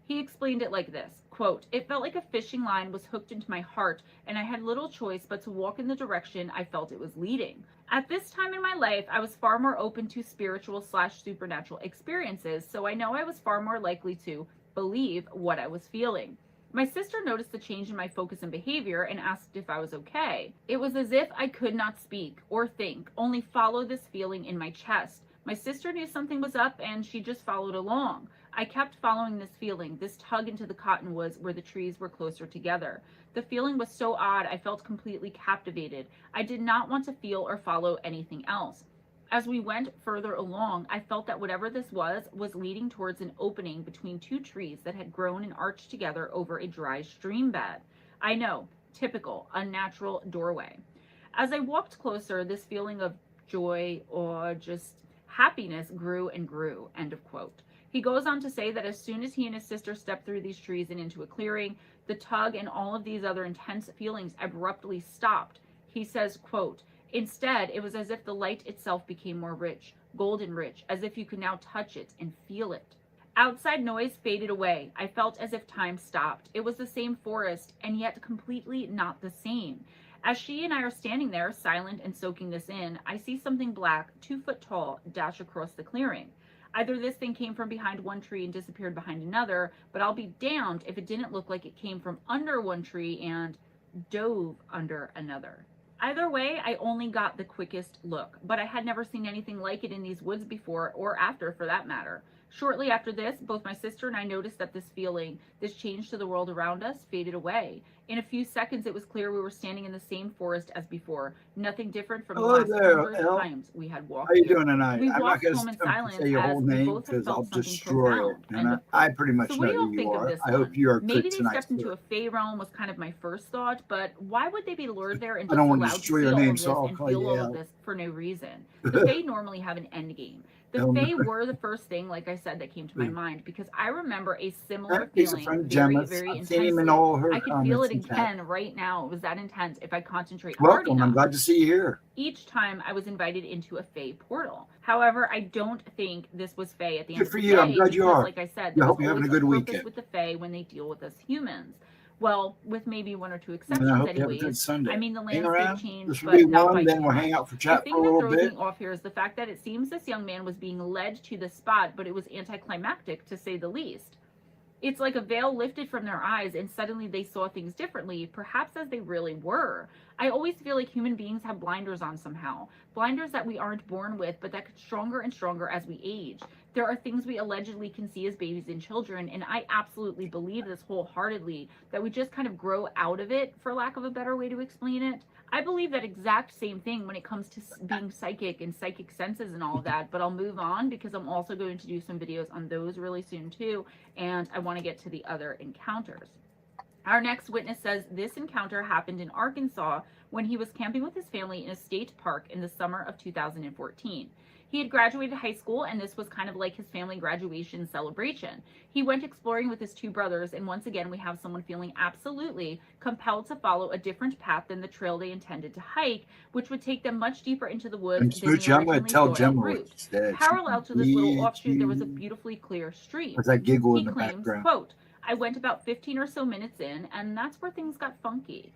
He explained it like this, quote, it felt like a fishing line was hooked into my heart, and I had little choice but to walk in the direction I felt it was leading. At this time in my life, I was far more open to spiritual/supernatural experiences, so I know I was far more likely to believe what I was feeling. My sister noticed the change in my focus and behavior and asked if I was okay. It was as if I could not speak or think, only follow this feeling in my chest. My sister knew something was up and she just followed along. I kept following this feeling, this tug into the cottonwoods where the trees were closer together. The feeling was so odd, I felt completely captivated. I did not want to feel or follow anything else. As we went further along, I felt that whatever this was leading towards an opening between two trees that had grown and arched together over a dry stream bed. I know, typical, unnatural doorway. As I walked closer, this feeling of joy, or just happiness grew and grew, end of quote. He goes on to say that as soon as he and his sister stepped through these trees and into a clearing, the tug and all of these other intense feelings abruptly stopped. He says, quote, instead, it was as if the light itself became more rich, golden rich, as if you could now touch it and feel it. Outside noise faded away. I felt as if time stopped. It was the same forest, and yet completely not the same. As she and I are standing there, silent and soaking this in, I see something black, 2 foot tall, dash across the clearing. Either this thing came from behind one tree and disappeared behind another, but I'll be damned if it didn't look like it came from under one tree and dove under another. Either way, I only got the quickest look, but I had never seen anything like it in these woods before, or after for that matter. Shortly after this, both my sister and I noticed that this feeling, this change to the world around us, faded away. In a few seconds, it was clear we were standing in the same forest as before. Nothing different from the Hello last there, hundred El. times we had walked How you here. doing tonight? We I'm not walked going home in to silence say your as whole we name both had because I'll felt something destroy it. profound. And End of I quote. pretty much So know what do who y'all you think of are. this I one? hope you are Maybe good they tonight, stepped into sir. a Fae realm was kind of my first thought, but why would they be lured there and I just don't want to allowed to destroy see your all name, of so this I'll and call feel you all of Al. this for no reason? The Fae normally have an end game. The Fae were the first thing, like I said, that came to my mind because I remember a similar He's a feeling friend of very, Gemma's. very I've seen him in intensely. all her I could feel comments it and chat. again right now. It was that intense if I concentrate hard Welcome. I'm enough. glad to see you here. Each time I was invited into a Fae portal. However, I don't think this was Fae at the end Good of for the you. I'm day glad you because, are. like I said, I there was hope you're having always a a good purpose weekend. with the Fae when they deal with us humans. Well, with maybe 1 or 2 And I exceptions hope you have a good anyways. Sunday. I mean, the Hang landscape around. changed, This will be but not by one, then too we'll hang much. out for The chat for thing a that little throws me bit. off here is the fact that it seems this young man was being led to the spot, but it was anticlimactic to say the least. It's like a veil lifted from their eyes and suddenly they saw things differently, perhaps as they really were. I always feel like human beings have blinders on somehow. Blinders that we aren't born with, but that get stronger and stronger as we age. There are things we allegedly can see as babies and children, and I absolutely believe this wholeheartedly, that we just kind of grow out of it, for lack of a better way to explain it. I believe that exact same thing when it comes to being psychic and psychic senses and all of that, but I'll move on because I'm also going to do some videos on those really soon too, and I want to get to the other encounters. Our next witness says this encounter happened in Arkansas when he was camping with his family in a state park in the summer of 2014. He had graduated high school, and this was kind of like his family graduation celebration. He went exploring with his 2 brothers, and once again, we have someone feeling absolutely compelled to follow a different path than the trail they intended to hike, which would take them much deeper into the woods And than Smooch, the I'm going to originally tell thought out Gemma what route. you said. Parallel to this little offshoot, there was a beautifully clear stream. There's that giggle in He the claims, background. quote, I went about 15 or so minutes in, and that's where things got funky.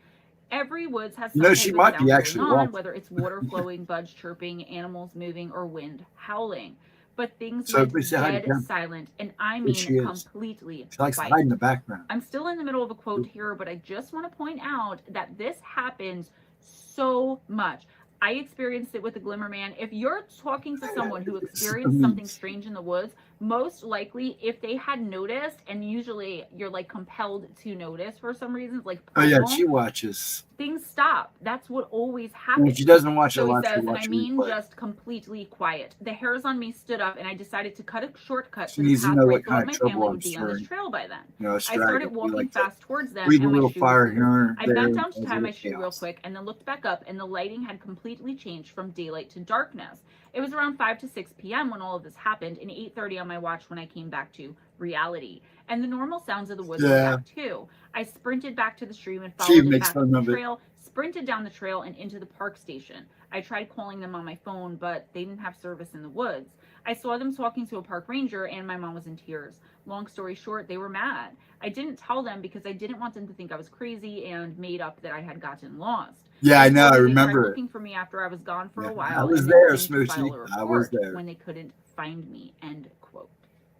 Every woods has some type She of might sound be going actually on, walking. whether it's water flowing, buds chirping, animals moving, or wind howling. But things So went please say hi to dead Gemma. silent, and I There she mean is. completely She likes to hide quiet. in the background. I'm still in the middle of a quote here, but I just want to point out that this happens so much. I experienced it with the Glimmer Man. If you're talking to someone who experienced something strange in the woods, most likely if they had noticed, and usually you're like compelled to notice for some reasons, like Oh yeah, primal, she watches. things stop. That's what always And happens. if she doesn't watch it So he live, she'll says, and I watch a mean replay. just completely quiet. The hairs on me stood up, and I decided to cut a shortcut She to the needs to path know where I what kind thought of my trouble family I'm would be on this stirring. trail by then. You know, I started walking like fast towards them, read a and my little shoe fire was loose. here I and bent there. down to tie my shoe real quick, and then looked back up, and the lighting had completely changed from daylight to darkness. It was around 5 to 6 p.m. when all of this happened, and 8:30 on my watch when I came back to reality. And the normal sounds of the woods were back too. I sprinted back to the stream and followed it back up the trail, sprinted down the trail and into the park station. I tried calling them on my phone, but they didn't have service in the woods. I saw them talking to a park ranger, and my mom was in tears. Long story short, they were mad. I didn't tell them because I didn't want them to think I was crazy and made up that I had gotten lost. Yeah, I know. I They remember tried it. looking for me after I was gone for a while. I was and there, they claimed to file a Smoochy. I was report there. when they couldn't find me. End quote.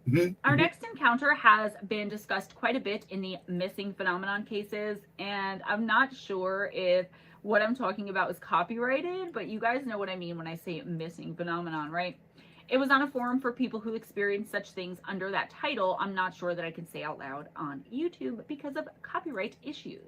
Mm-hmm. Our next encounter has been discussed quite a bit in the missing phenomenon cases, and I'm not sure if what I'm talking about is copyrighted, but you guys know what I mean when I say missing phenomenon, right? It was on a forum for people who experienced such things under that title. I'm not sure that I can say out loud on YouTube because of copyright issues.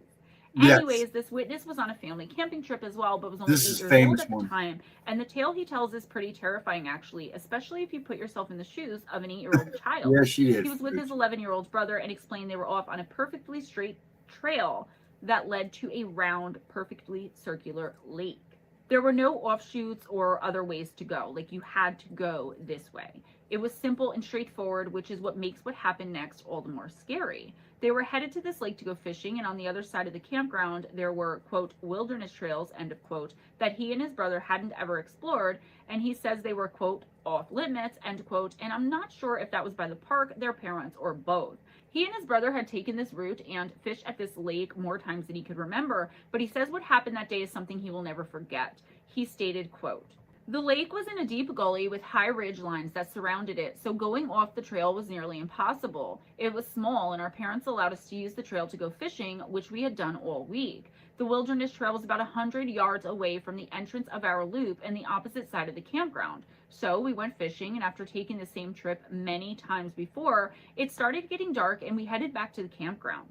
Yes. Anyways, this witness was on a family camping trip as well, but was only 8 years old at the time. And the tale he tells is pretty terrifying, actually, especially if you put yourself in the shoes of an 8-year-old child. Yeah, she is. He was with his 11-year-old brother and explained they were off on a perfectly straight trail that led to a round, perfectly circular lake. There were no offshoots or other ways to go. Like, you had to go this way. It was simple and straightforward, which is what makes what happened next all the more scary. They were headed to this lake to go fishing, and on the other side of the campground, there were, quote, wilderness trails, end of quote, that he and his brother hadn't ever explored, and he says they were, quote, off limits, end quote, and I'm not sure if that was by the park, their parents, or both. He and his brother had taken this route and fished at this lake more times than he could remember, but he says what happened that day is something he will never forget. He stated, quote, the lake was in a deep gully with high ridge lines that surrounded it, so going off the trail was nearly impossible. It was small, and our parents allowed us to use the trail to go fishing, which we had done all week. The wilderness trail was about 100 yards away from the entrance of our loop and the opposite side of the campground. So we went fishing, and after taking the same trip many times before, it started getting dark and we headed back to the campground.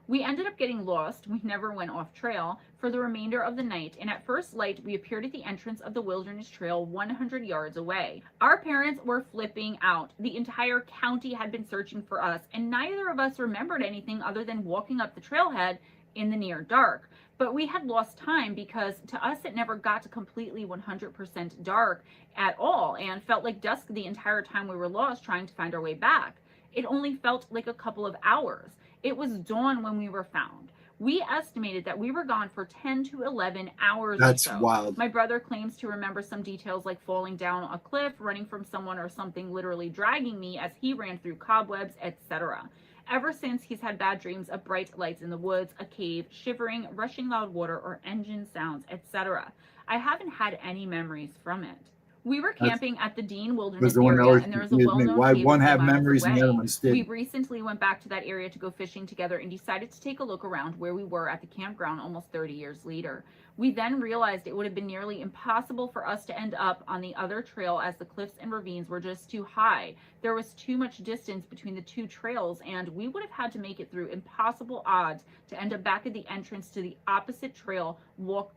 We ended up getting lost. We never went off trail for the remainder of the night, and at first light, we appeared at the entrance of the wilderness trail 100 yards away. Our parents were flipping out. The entire county had been searching for us, and neither of us remembered anything other than walking up the trailhead in the near dark. But we had lost time because to us it never got to completely 100% dark at all and felt like dusk the entire time we were lost trying to find our way back. It only felt like a couple of hours. It was dawn when we were found. We estimated that we were gone for 10 to 11 hours That's or so. wild. My brother claims to remember some details like falling down a cliff, running from someone, or something literally dragging me as he ran through cobwebs, etc. Ever since, he's had bad dreams of bright lights in the woods, a cave, shivering, rushing loud water, or engine sounds, etc. I haven't had any memories from it. We were camping at the Dean Wilderness area, and there is a well-known Why cave one a few have miles memories and the other away. ones We didn't? recently went back to that area to go fishing together and decided to take a look around where we were at the campground almost 30 years later. We then realized it would have been nearly impossible for us to end up on the other trail as the cliffs and ravines were just too high. There was too much distance between the two trails, and we would have had to make it through impossible odds to end up back at the entrance to the opposite trail,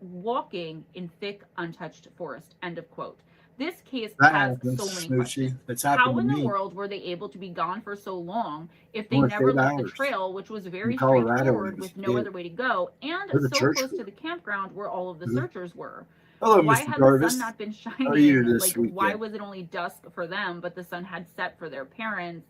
walking in thick, untouched forest, end of quote. This case That has happens, so many Snoochie. questions. It's How happened to in the me. world were they able to be gone for so long if they Only never 8 left the hours. trail, which was very In Colorado, straightforward it was with no good. other way to go, and Or the so church close to group. the campground where all of the Mhm. searchers were? Hello, Why Mr. had the Jarvis. sun not been How are you shining? this Like, weekend? why was it only dusk for them, but the sun had set for their parents?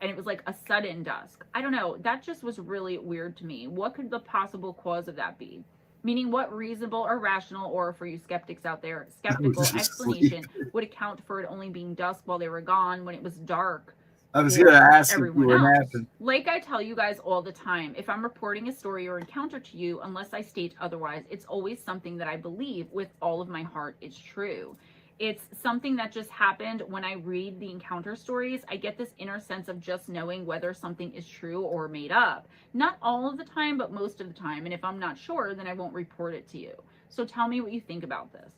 And it was like a sudden dusk. I don't know. That just was really weird to me. What could the possible cause of that be? Meaning, what reasonable or rational, or for you skeptics out there, skeptical just explanation would account for it only being dusk while they were gone when it was dark I was for going to ask if you everyone were else? napping. Like I tell you guys all the time, if I'm reporting a story or encounter to you, unless I state otherwise, it's always something that I believe with all of my heart is true. It's something that just happened when I read the encounter stories. I get this inner sense of just knowing whether something is true or made up. Not all of the time, but most of the time. And if I'm not sure, then I won't report it to you. So tell me what you think about this.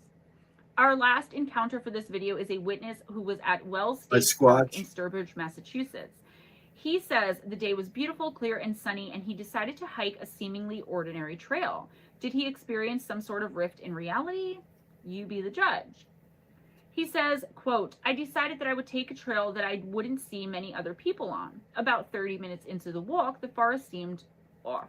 Our last encounter for this video is a witness who was at Wells State Park in Sturbridge, Massachusetts. He says the day was beautiful, clear, and sunny, and he decided to hike a seemingly ordinary trail. Did he experience some sort of rift in reality? You be the judge. He says, quote, I decided that I would take a trail that I wouldn't see many other people on. About 30 minutes into the walk, the forest seemed off.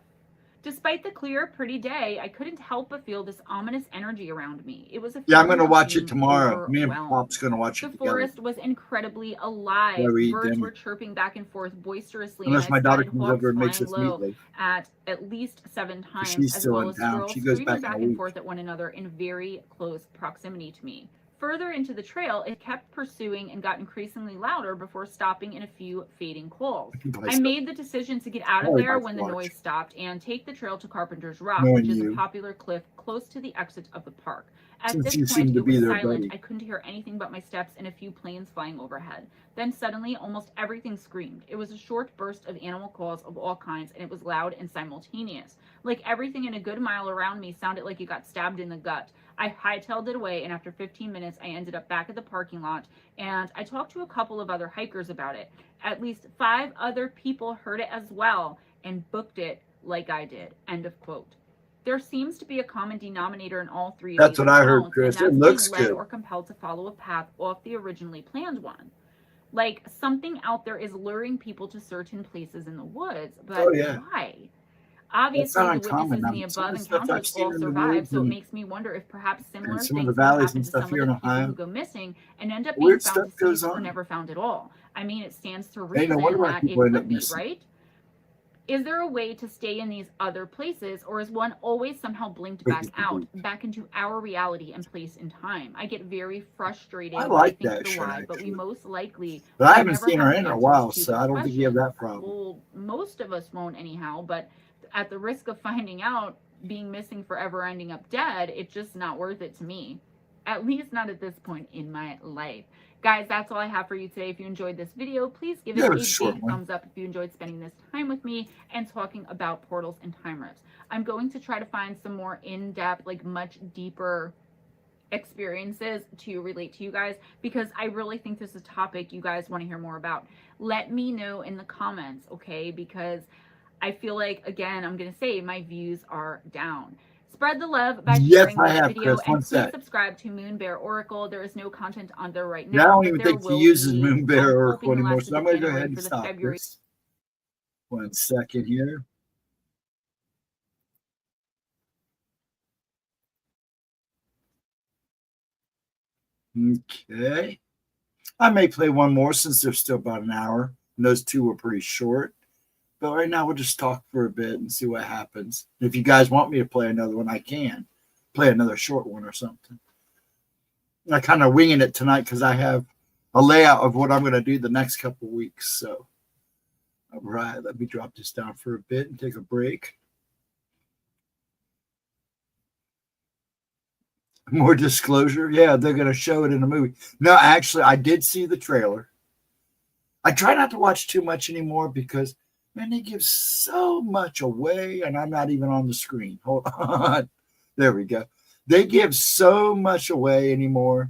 Despite the clear, pretty day, I couldn't help but feel this ominous energy around me. It was a Yeah, I'm going to feeling of watch it being tomorrow. Me and overwhelmed. Pop's going to watch it The together. forest was incredibly alive. Yeah, we eat Birds dinner. were chirping back and forth boisterously, Unless and my I daughter spotted comes hawks over and makes flying us low meatloaf. at least 7 times, She's as still well in as town. squirrels She goes screaming back in back a and week. forth at one another in very close proximity to me. Further into the trail, it kept pursuing and got increasingly louder before stopping in a few fading calls. I made the decision to get out of there when the noise stopped and take the trail to Carpenter's Rock, which is a popular cliff close to the exit of the park. At this point, it was silent. I couldn't hear anything but my steps and a few planes flying overhead. Then suddenly, almost everything screamed. It was a short burst of animal calls of all kinds, and it was loud and simultaneous. Like everything in a good mile around me sounded like it got stabbed in the gut. I hightailed it away, and after 15 minutes, I ended up back at the parking lot, and I talked to a couple of other hikers about it. At least 5 other people heard it as well and booked it like I did, end of quote. There seems to be a common denominator in all 3 of That's these what I heard, accounts, Chris. and It that's looks being led good. or compelled to follow a path off the originally planned one. Like something out there is luring people to certain places in the woods, but why? Obviously, not the uncommon. witnesses in the Some of above the stuff I've encounters seen all in the survived, news so it and makes me wonder if perhaps similar some of the things will valleys happen and to stuff some of here the in people who Ohio, go missing and end up being weird found stuff goes deceased or on. never found at all. I mean, it stands to Ain't no wonder reason why that people it end up could be, missing. right? Is there a way to stay in these other places, or is one always somehow blinked back out, back into our reality and place in time? I get very frustrated I when I like think of that the show, why, but we actually. most likely But I will haven't never seen have her the in a answers while, to so those I don't think you have questions. that problem. Well, most of us won't anyhow, but at the risk of finding out, being missing forever, ending up dead, it's just not worth it to me. At least not at this point in my life. Guys, that's all I have for you today. If you enjoyed this video, please give Yeah, it it was a a short big one. thumbs up if you enjoyed spending this time with me and talking about portals and time rifts. I'm going to try to find some more in-depth, like much deeper experiences to relate to you guys, because I really think this is a topic you guys want to hear more about. Let me know in the comments, okay? Because I feel like, again, I'm going to say my views are down. Spread the love by Yes, sharing I this have, video, Chris. and One please sec. subscribe to Moon Bear Oracle. There is no content on there right Yeah, I now, don't but even there think he will uses be. Moon Bear I'm Oracle hoping the anymore, last so week I'm of going to go January ahead and for the stop February. this. 1 second here. Okay. I may play one more since there's still about an hour. And those two were pretty short. But right now, we'll just talk for a bit and see what happens. If you guys want me to play another one, I can play another short one or something. I kind of winging it tonight because I have a layout of what I'm going to do the next couple weeks. So, all right, let me drop this down for a bit and take a break. More disclosure. Yeah, they're going to show it in a movie. No, actually, I did see the trailer. I try not to watch too much anymore because, man, they give so much away, and I'm not even on the screen. Hold on. There we go. They give so much away anymore.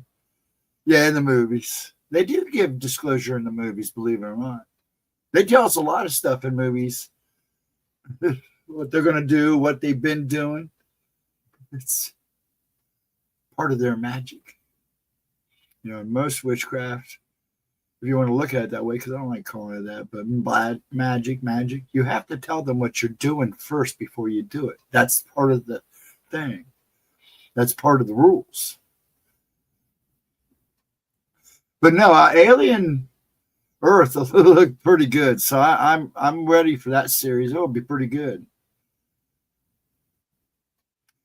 Yeah, in the movies. They do give disclosure in the movies, believe it or not. They tell us a lot of stuff in movies. What they're going to do, what they've been doing. It's part of their magic. You know, most witchcraft, if you want to look at it that way, because I don't like calling it that, but magic, you have to tell them what you're doing first before you do it. That's part of the thing. That's part of the rules. But no, Alien Earth look pretty good, so I'm ready for that series. It'll be pretty good.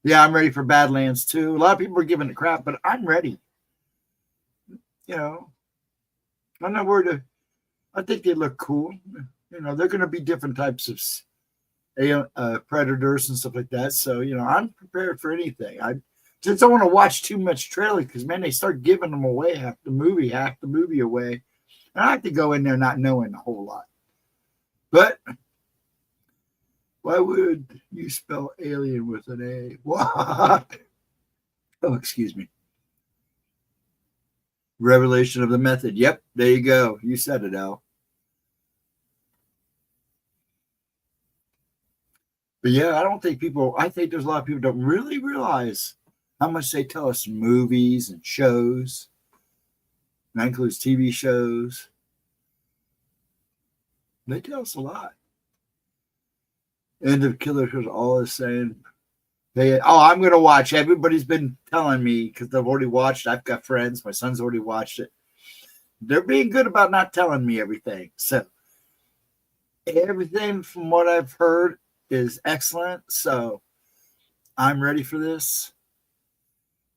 Yeah, I'm ready for Badlands too. A lot of people are giving it crap, but I'm ready. You know, I'm not worried. I think they look cool. You know, they're going to be different types of predators and stuff like that. So, you know, I'm prepared for anything. I just don't want to watch too much trailer because, man, they start giving them away half the movie away. And I have to go in there not knowing a whole lot. But why would you spell alien with an A? What? Oh, excuse me. Revelation of the method. Yep, there you go. You said it, Al. But yeah, I think there's a lot of people don't really realize how much they tell us in movies and shows. And that includes TV shows. They tell us a lot. End of Killers was all the same. I'm going to watch. Everybody's been telling me because they've already watched. I've got friends. My son's already watched it. They're being good about not telling me everything. So everything from what I've heard is excellent. So I'm ready for this.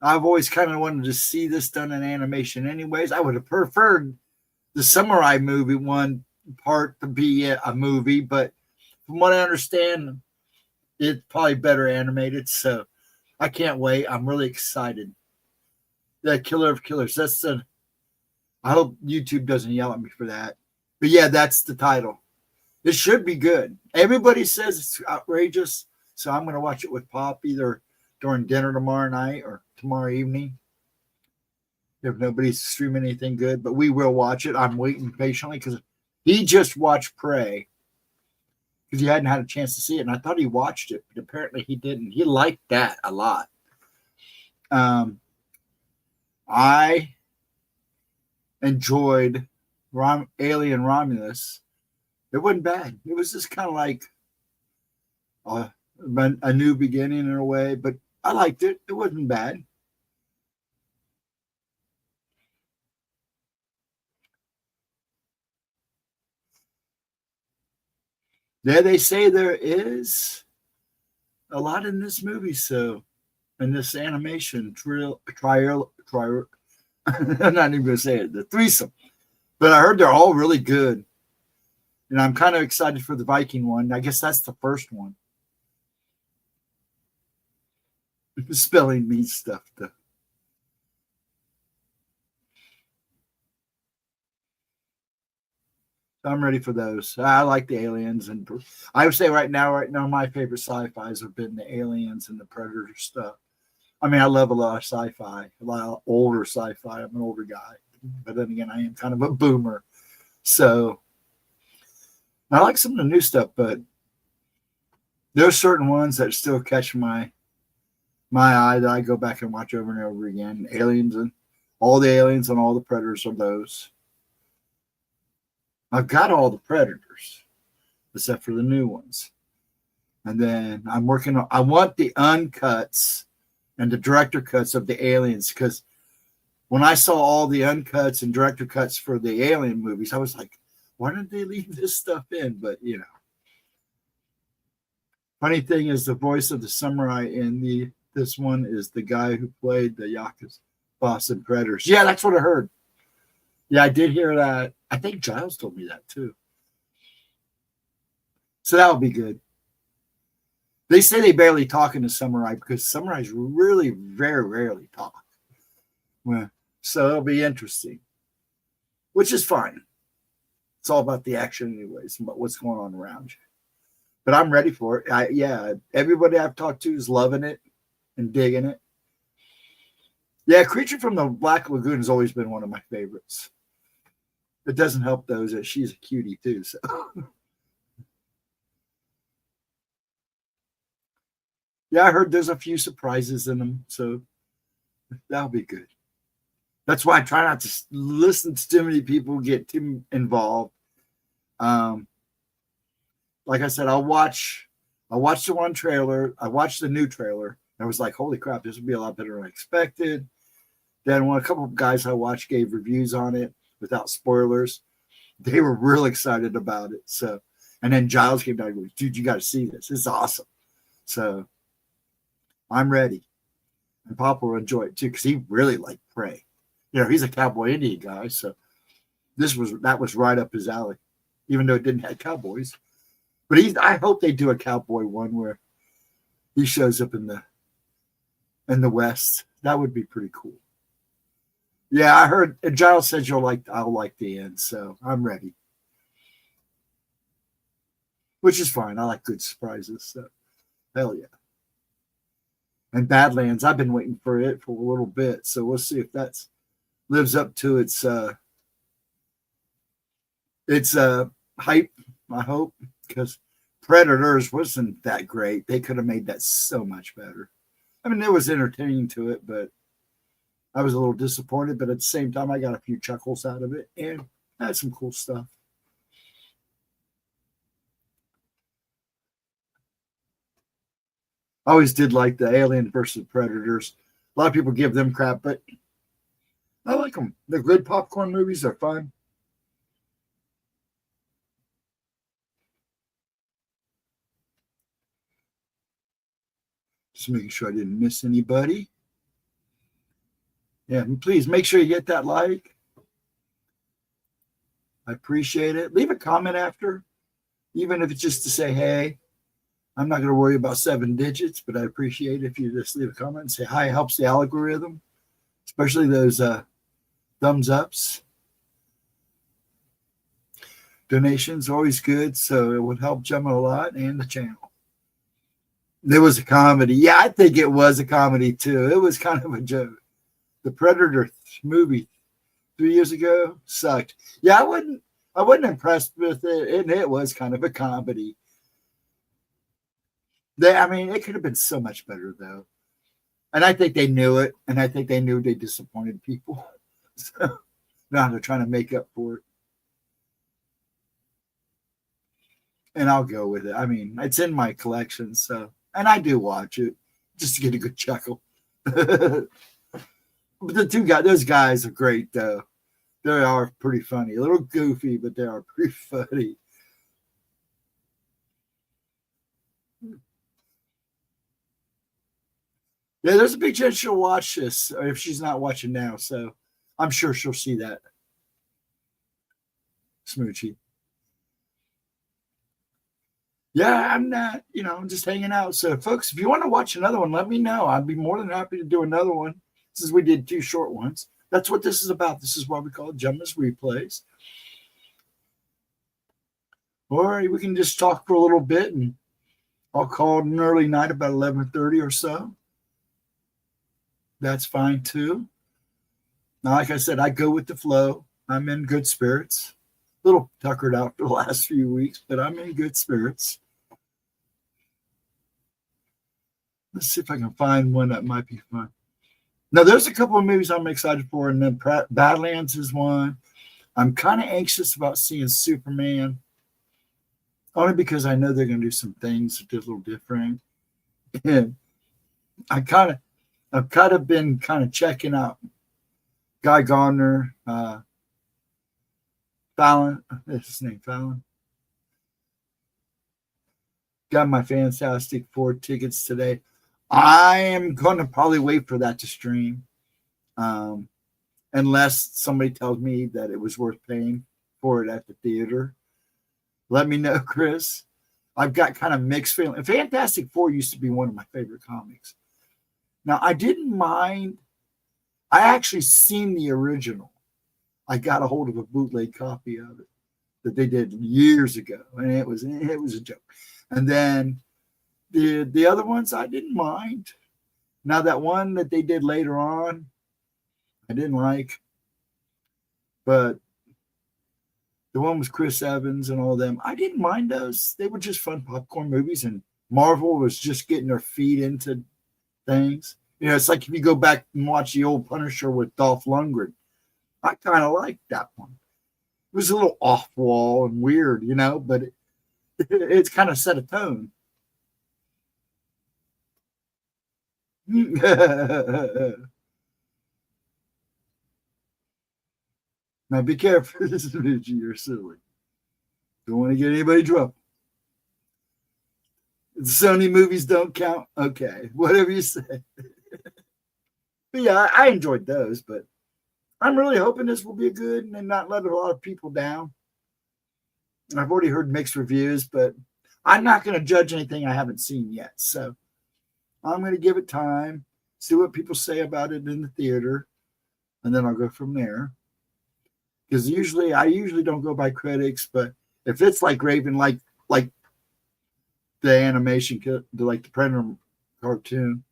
I've always kind of wanted to see this done in animation anyways. I would have preferred the samurai movie one part to be a movie, but from what I understand, it's probably better animated. So I can't wait. I'm really excited. The Killer of Killers. I hope YouTube doesn't yell at me for that. But yeah, that's the title. It should be good. Everybody says it's outrageous. So I'm going to watch it with Pop either during dinner tomorrow night or tomorrow evening. If nobody's streaming anything good, but we will watch it. I'm waiting patiently because he just watched Prey because he hadn't had a chance to see it. And I thought he watched it, but apparently he didn't. He liked that a lot. I enjoyed Alien Romulus. It wasn't bad. It was just kind of like a new beginning in a way, but I liked it. It wasn't bad. Yeah, they say there is a lot in this movie, so in this animation trial, I'm not even going to say it, the threesome. But I heard they're all really good. And I'm kind of excited for the Viking one. I guess that's the first one. Spelling means stuff, though. I'm ready for those. I like the aliens, and I would say right now, my favorite sci-fis have been the aliens and the predator stuff. I mean, I love a lot of sci-fi, a lot of older sci-fi. I'm an older guy, but then again, I am kind of a boomer, so I like some of the new stuff. But there's certain ones that still catch my eye that I go back and watch over and over again. Aliens and all the aliens and all the predators are those. I've got all the predators except for the new ones. And then I'm working on, I want the uncuts and the director cuts of the aliens, because when I saw all the uncuts and director cuts for the alien movies, I was like, why didn't they leave this stuff in? But, you know, funny thing is the voice of the samurai in this one is the guy who played the Yakuza boss in Predators. Yeah, that's what I heard. Yeah, I did hear that. I think Giles told me that too. So that'll be good. They say they barely talk in the samurai because samurais really very rarely talk. Well, so it'll be interesting, which is fine. It's all about the action anyways, about what's going on around you. But I'm ready for it. Everybody I've talked to is loving it and digging it. Yeah, Creature from the Black Lagoon has always been one of my favorites. It doesn't help, though, that she's a cutie, too. So, yeah, I heard there's a few surprises in them, so that'll be good. That's why I try not to listen to too many people get too involved. Like I said, I watched the one trailer. I watched the new trailer. I was like, holy crap, this would be a lot better than I expected. Then when a couple of guys I watched gave reviews on it without spoilers, they were real excited about it. So, and then Giles came down and goes, dude, you got to see this. It's awesome. So I'm ready. And Papa will enjoy it too, because he really liked Prey. You know, he's a cowboy Indian guy. So that was right up his alley, even though it didn't have cowboys. But I hope they do a cowboy one where he shows up in the West. That would be pretty cool. Yeah, I heard Giles says I'll like the end, so I'm ready. Which is fine. I like good surprises, so hell yeah. And Badlands, I've been waiting for it for a little bit, so we'll see if that lives up to its hype, I hope, because Predators wasn't that great. They could have made that so much better. I mean, it was entertaining to it, but I was a little disappointed, but at the same time, I got a few chuckles out of it and had some cool stuff. I always did like the Alien versus Predators. A lot of people give them crap, but I like them. They're good popcorn movies. They're fun. Just making sure I didn't miss anybody. Yeah, and please make sure you get that like. I appreciate it. Leave a comment after, even if it's just to say, hey, I'm not going to worry about 7 digits, but I appreciate it if you just leave a comment and say hi. It helps the algorithm, especially those thumbs ups. Donations are always good, so it would help Gemma a lot and the channel. There was a comedy. Yeah, I think it was a comedy too. It was kind of a joke. The Predator movie 3 years ago sucked. Yeah, I wasn't impressed with it, and it was kind of a comedy. It could have been so much better though. And I think they knew it, and I think they knew they disappointed people. So now they're trying to make up for it. And I'll go with it. I mean, it's in my collection, so and I do watch it just to get a good chuckle. But those guys are great, though. They are pretty funny. A little goofy, but they are pretty funny. Yeah, there's a big chance she'll watch this if she's not watching now. So I'm sure she'll see that. Smoochie. Yeah, I'm not, I'm just hanging out. So, folks, if you want to watch another one, let me know. I'd be more than happy to do another one since we did 2 short ones. That's what this is about. This is why we call it Gemma's Replays. Or we can just talk for a little bit, and I'll call it an early night about 11:30 or so. That's fine, too. Now, like I said, I go with the flow. I'm in good spirits. A little tuckered out for the last few weeks, but I'm in good spirits. Let's see if I can find one that might be fun. Now, there's a couple of movies I'm excited for, and then Badlands is one. I'm kind of anxious about seeing Superman, only because I know they're going to do some things a little different. And I've kind of been checking out Guy Gardner, Fallon. That's his name, Fallon. Got my Fantastic Four tickets today. I am going to probably wait for that to stream, unless somebody tells me that it was worth paying for it at the theater. Let me know, Chris. I've got kind of mixed feelings. Fantastic Four used to be one of my favorite comics. Now, I didn't mind. I actually seen the original. I got a hold of a bootleg copy of it that they did years ago, and it was a joke. And then the other ones I didn't mind. Now that one that they did later on, I didn't like, but the one with Chris Evans and all them, I didn't mind those. They were just fun popcorn movies, and Marvel was just getting their feet into things. It's like if you go back and watch the old Punisher with Dolph Lundgren. I kind of liked that one. It was a little off-wall and weird, but it's kind of set a tone. Now be careful. This is you're silly. Don't want to get anybody in trouble. The Sony movies don't count. Okay, whatever you say. But yeah, I enjoyed those, but I'm really hoping this will be good and not let a lot of people down. I've already heard mixed reviews, but I'm not going to judge anything I haven't seen yet. So I'm going to give it time, see what people say about it in the theater, and then I'll go from there. Because I usually don't go by critics, but if it's like Raven, like the animation, like the Predator cartoon,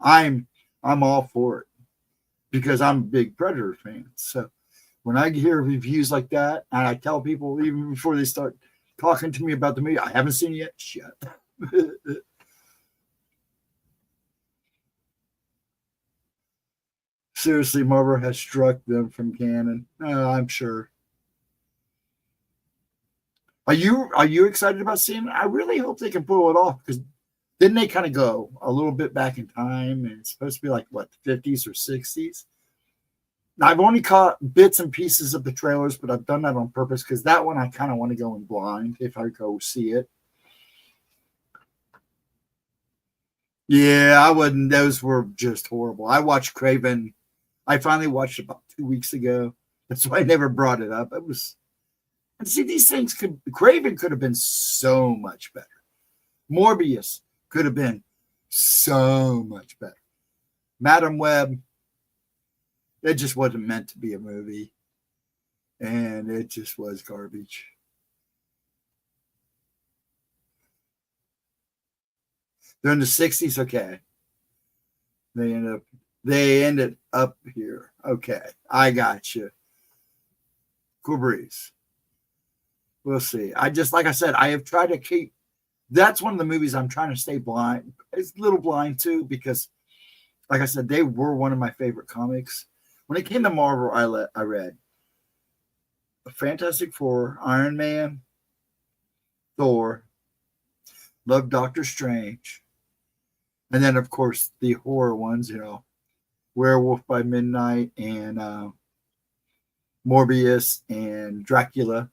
I'm all for it because I'm a big Predator fan. So when I hear reviews like that, and I tell people even before they start talking to me about the movie, I haven't seen it yet. Shut up. Seriously, Marvel has struck them from canon. I'm sure. Are you excited about seeing it? I really hope they can pull it off, because then they kind of go a little bit back in time, and it's supposed to be like what, the 50s or 60s. Now, I've only caught bits and pieces of the trailers, but I've done that on purpose because that one I kind of want to go in blind if I go see it. Yeah, I wouldn't. Those were just horrible. I watched Craven. I finally watched it about 2 weeks ago. That's why I never brought it up. And see, these things Craven could have been so much better. Morbius could have been so much better. Madam Web, it just wasn't meant to be a movie. And it just was garbage. They're in the 60s, okay. They ended up here. Okay, I got you. Cool breeze. We'll see. Like I said, I have tried to keep. That's one of the movies I'm trying to stay blind. It's a little blind too, because, like I said, they were one of my favorite comics. When it came to Marvel, I read Fantastic Four, Iron Man, Thor, Love Doctor Strange. And then, of course, the horror ones, Werewolf by Midnight and Morbius and Dracula.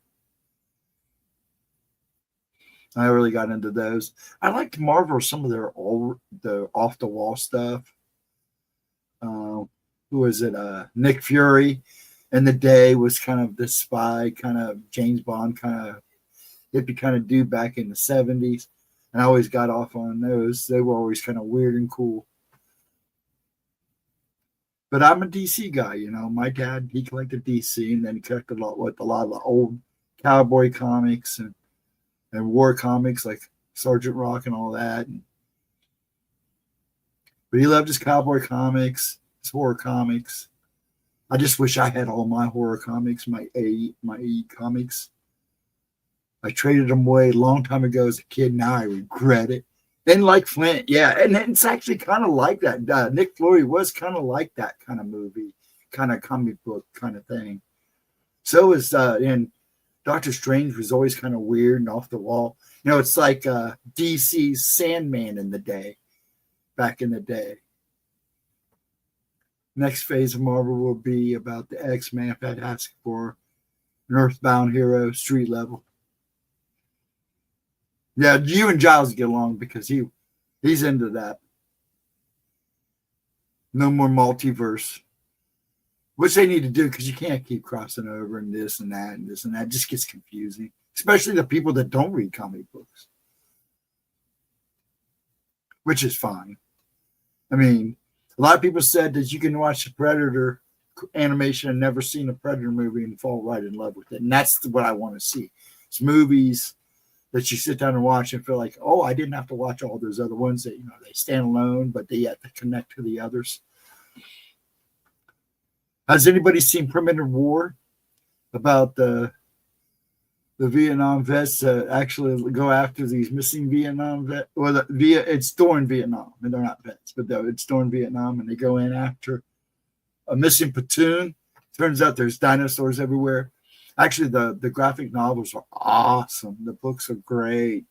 I really got into those. I liked Marvel, some of the off the wall stuff. Who was it? Nick Fury in the day was kind of the spy, kind of James Bond, kind of hippie kind of dude back in the 70s. And I always got off on those. They were always kind of weird and cool. But I'm a DC guy, My dad, he collected DC, and then he collected a lot of the old cowboy comics and war comics like Sergeant Rock and all that. But he loved his cowboy comics, his horror comics. I just wish I had all my horror comics, my AE comics. I traded them away a long time ago as a kid. Now I regret it. Then like Flint, yeah. And it's actually kind of like that. Nick Fury was kind of like that kind of movie, kind of comic book kind of thing. So is and Doctor Strange was always kind of weird and off the wall. It's like DC's Sandman back in the day. Next phase of Marvel will be about the X-Men, Fantastic Four, an Earthbound hero, street level. Yeah, you and Giles get along because he's into that. No more multiverse. Which they need to do because you can't keep crossing over and this and that and this and that. It just gets confusing, especially the people that don't read comic books, which is fine. I mean, a lot of people said that you can watch the Predator animation and never seen a Predator movie and fall right in love with it. And that's what I want to see. It's movies that you sit down and watch and feel like, oh, I didn't have to watch all those other ones that, they stand alone, but they have to connect to the others. Has anybody seen Primitive War? About the Vietnam vets actually go after these missing Vietnam vets? Well, it's during Vietnam, and they're not vets, but it's during Vietnam, and they go in after a missing platoon. Turns out there's dinosaurs everywhere. Actually, the graphic novels are awesome. The books are great.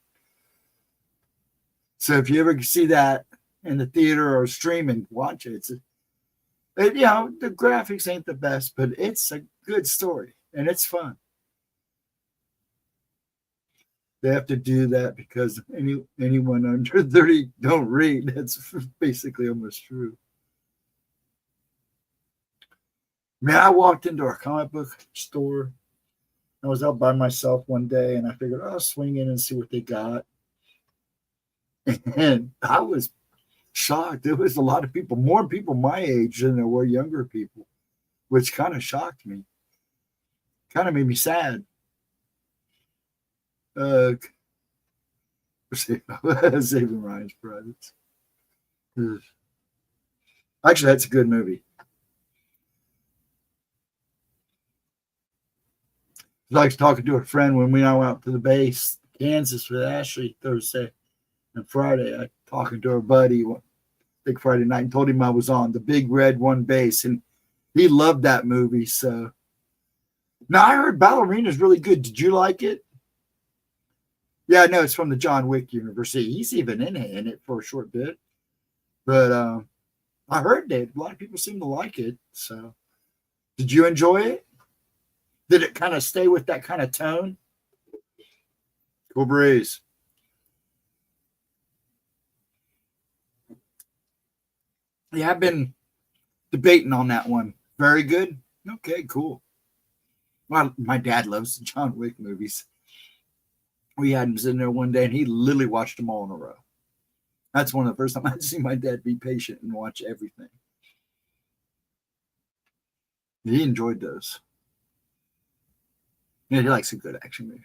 So if you ever see that in the theater or streaming, watch it. The graphics ain't the best, but it's a good story and it's fun. They have to do that because anyone under 30 don't read. That's basically almost true. I walked into a comic book store. I was out by myself one day and I figured I'll swing in and see what they got. And I was shocked. There was a lot of people, more people my age than there were younger people, which kind of shocked me. Kind of made me sad. Saving Ryan's Privates. Actually, that's a good movie. I was talking to a friend when we went out to the base, Kansas, with Ashley Thursday and Friday. I talking to our buddy, big Friday night, and told him I was on the Big Red One base, and he loved that movie. So now I heard Ballerina's really good. Did you like it? Yeah, no, it's from the John Wick universe. He's even in it for a short bit. But I heard that a lot of people seem to like it. So did you enjoy it? Did it kind of stay with that kind of tone? Cool breeze. Yeah, I've been debating on that one. Very good. Okay, cool. Well, my dad loves the John Wick movies. We had him sitting there one day, and he literally watched them all in a row. That's one of the first times I've seen my dad be patient and watch everything. He enjoyed those. Yeah, he likes a good action movie.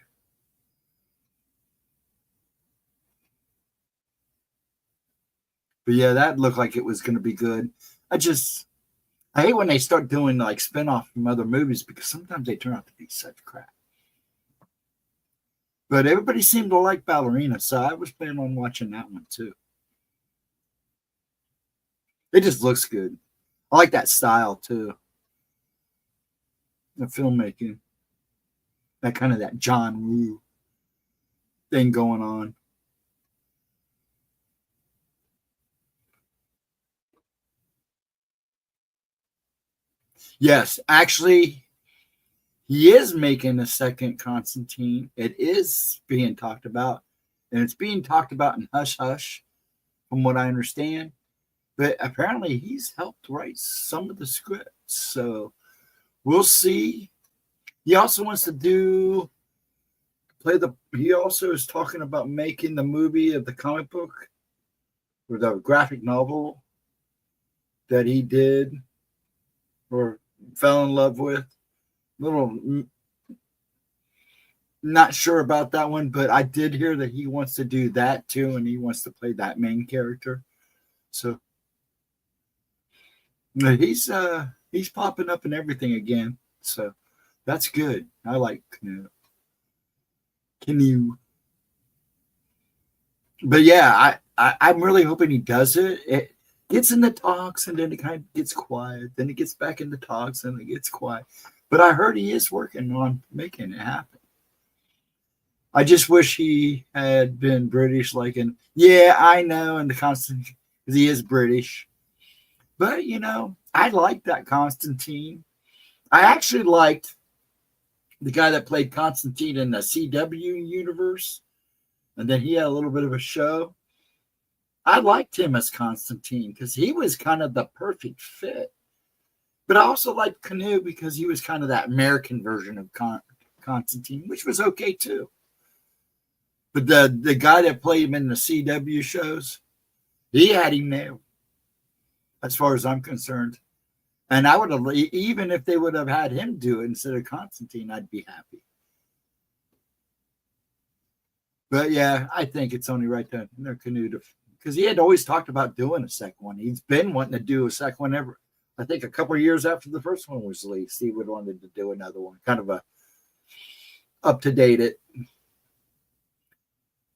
But yeah, that looked like it was going to be good. I hate when they start doing like spinoff from other movies because sometimes they turn out to be such crap. But everybody seemed to like Ballerina, so I was planning on watching that one too. It just looks good. I like that style too. The filmmaking. That kind of that John Woo thing going on. Yes, actually, he is making a second Constantine. It is being talked about, and it's being talked about in hush hush, from what I understand. But apparently, he's helped write some of the scripts, so we'll see. He also wants to He also is talking about making the movie of the comic book or the graphic novel that he did or fell in love with. Little not sure about that one, but I did hear that he wants to do that too, and he wants to play that main character. So he's popping up in everything again. So that's good. I like Canoe. But yeah, I'm really hoping he does it. It gets in the talks and then it kind of gets quiet. Then it gets back in the talks and it gets quiet. But I heard he is working on making it happen. I just wish he had been British, yeah, I know, and the Constantine, because he is British. But, I liked that Constantine. I actually liked the guy that played Constantine in the CW universe. And then he had a little bit of a show. I liked him as Constantine because he was kind of the perfect fit. But I also liked Canoe because he was kind of that American version of Constantine, which was okay too. But the guy that played him in the CW shows, he had him nailed, as far as I'm concerned. And I would have, even if they would have had him do it instead of Constantine, I'd be happy. But yeah, I think it's only right that Canoe, because he had always talked about doing a second one. He's been wanting to do a second one ever. I think a couple of years after the first one was released, he would wanted to do another one, kind of a up to date it.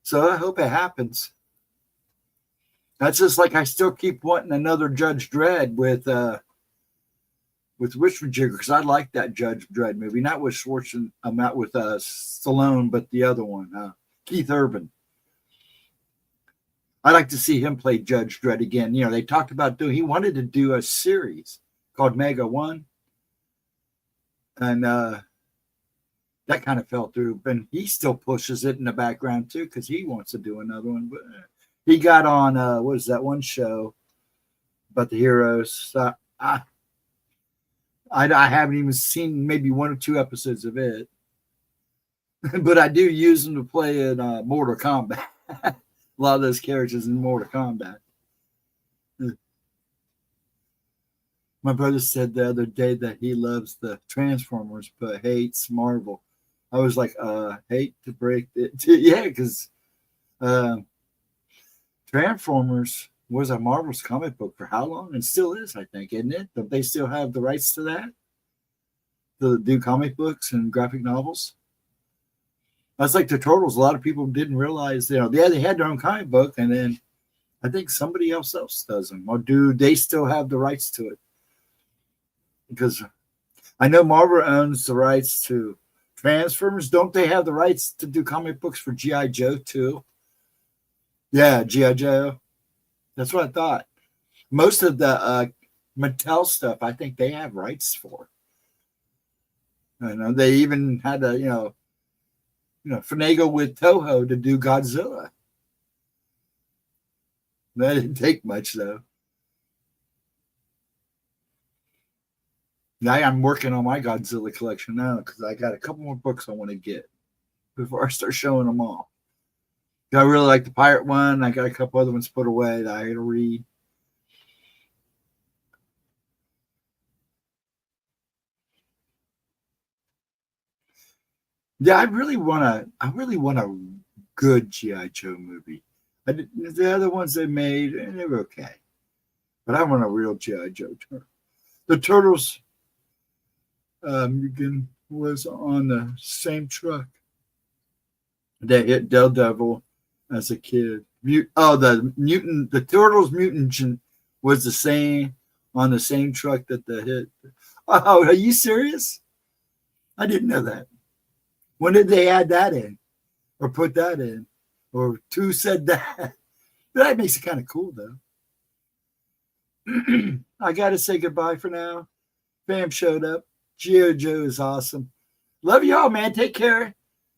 So I hope it happens. That's just like I still keep wanting another Judge Dredd with Schwarzenegger, because I like that Judge Dredd movie. Not with Schwarzenegger, not with Stallone, but the other one, Keith Urban. I'd like to see him play Judge Dredd again. They talked about he wanted to do a series called Mega One, and that kind of fell through. But he still pushes it in the background too because he wants to do another one. But he got on what was that one show about the heroes? I haven't even seen maybe 1 or 2 episodes of it, but I do use them to play in Mortal Kombat. A lot of those characters in Mortal Kombat. My brother said the other day that he loves the Transformers but hates Marvel. I was like, hate to break it. Yeah, because Transformers was a Marvel's comic book for how long? And still is, I think, isn't it? Don't they still have the rights to that? To do comic books and graphic novels? That's like the Turtles. A lot of people didn't realize, they had their own comic book, and then I think somebody else does them. Or do they still have the rights to it? Because I know Marvel owns the rights to Transformers. Don't they have the rights to do comic books for G.I. Joe too? Yeah, G.I. Joe. That's what I thought. Most of the Mattel stuff, I think they have rights for. They even had to, finagle with Toho to do Godzilla. That didn't take much though. Now I'm working on my Godzilla collection now because I got a couple more books I want to get before I start showing them all. I really like the pirate one. I got a couple other ones put away that I had to read. Yeah, I really want a good G.I. Joe movie. The other ones they made, they were okay. But I want a real G.I. Joe turtle. The Turtles Jukin was on the same truck that hit Daredevil as a kid. The Turtles mutant was on the same truck that they hit. Oh, are you serious? I didn't know that. When did they add that in? Or put that in? Or who said that? That makes it kind of cool, though. I got to say goodbye for now. Fam showed up. Joe is awesome. Love y'all, man. Take care.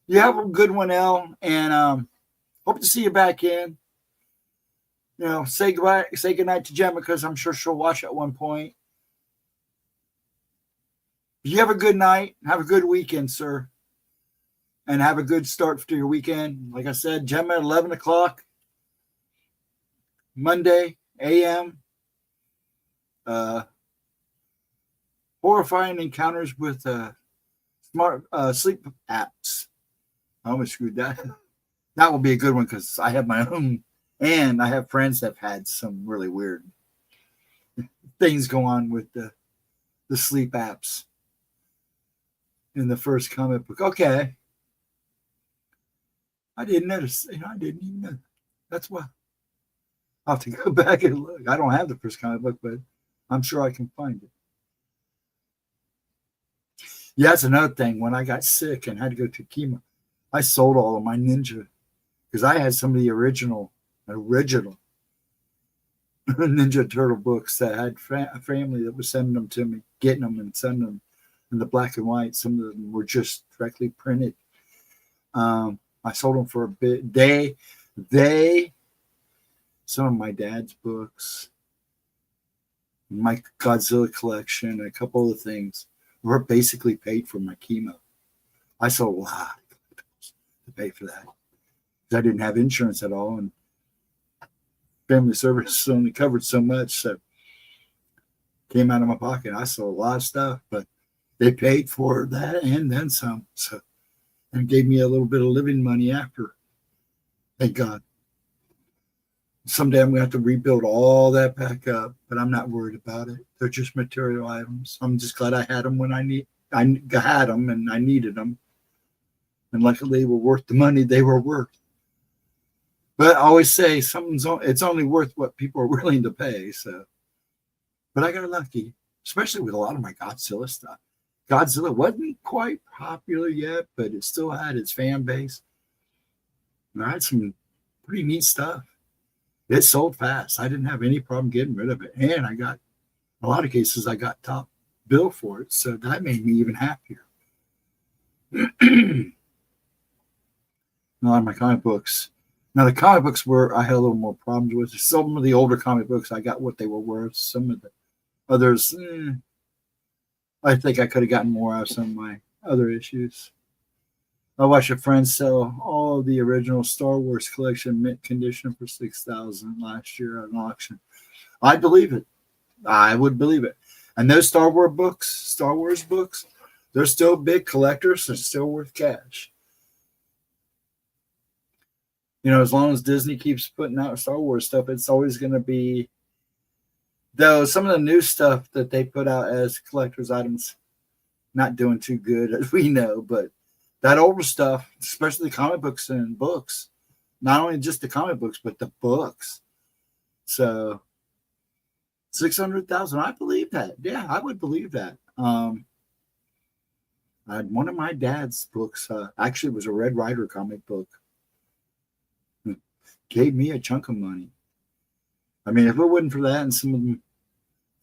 You have a good one, El. And hope to see you back in. Say goodbye, say goodnight to Gemma because I'm sure she'll watch at one point. You have a good night. Have a good weekend, sir. And have a good start to your weekend. Like I said, Gemma at 11 o'clock. Monday, a.m. Horrifying encounters with smart sleep apps. I almost screwed that. That will be a good one because I have my own, and I have friends that have had some really weird things go on with the sleep apps in the first comic book. Okay. I didn't notice. I didn't even know. That's why. I'll have to go back and look. I don't have the first comic book, but I'm sure I can find it. Yeah, that's another thing. When I got sick and had to go to chemo, I sold all of my Ninja because I had some of the original Ninja Turtle books that had a family that was sending them to me, getting them and sending them in the black and white. Some of them were just directly printed. I sold them for a bit. Some of my dad's books, my Godzilla collection, a couple of things were basically paid for my chemo. I sold a lot of collectibles to pay for that. I didn't have insurance at all, and family services only covered so much, so came out of my pocket. I sold a lot of stuff, but they paid for that and then some. So, and gave me a little bit of living money after. Thank God. Someday I'm going to have to rebuild all that back up, but I'm not worried about it. They're just material items. I'm just glad I had them when I had them and I needed them. And luckily they were worth the money they were worth. But I always say it's only worth what people are willing to pay. So, but I got lucky, especially with a lot of my Godzilla stuff. Godzilla wasn't quite popular yet, but it still had its fan base. And I had some pretty neat stuff. It sold fast. I didn't have any problem getting rid of it. And I got, a lot of cases, I got top bill for it. So that made me even happier. A lot of my comic books. Now, the comic books I had a little more problems with. Some of the older comic books, I got what they were worth. Some of the others, I think I could have gotten more out of some of my other issues. I watched a friend sell all of the original Star Wars collection mint condition for $6,000 last year at an auction. I believe it. I would believe it. And those Star Wars books, they're still big collectors. They're still worth cash. As long as Disney keeps putting out Star Wars stuff, it's always going to be. Though some of the new stuff that they put out as collector's items, not doing too good, as we know, but that older stuff, especially the comic books and books, not only just the comic books, but the books. So 600,000, I believe that. Yeah, I would believe that. One of my dad's books actually was a Red Rider comic book. Gave me a chunk of money. I mean, if it wasn't for that and some of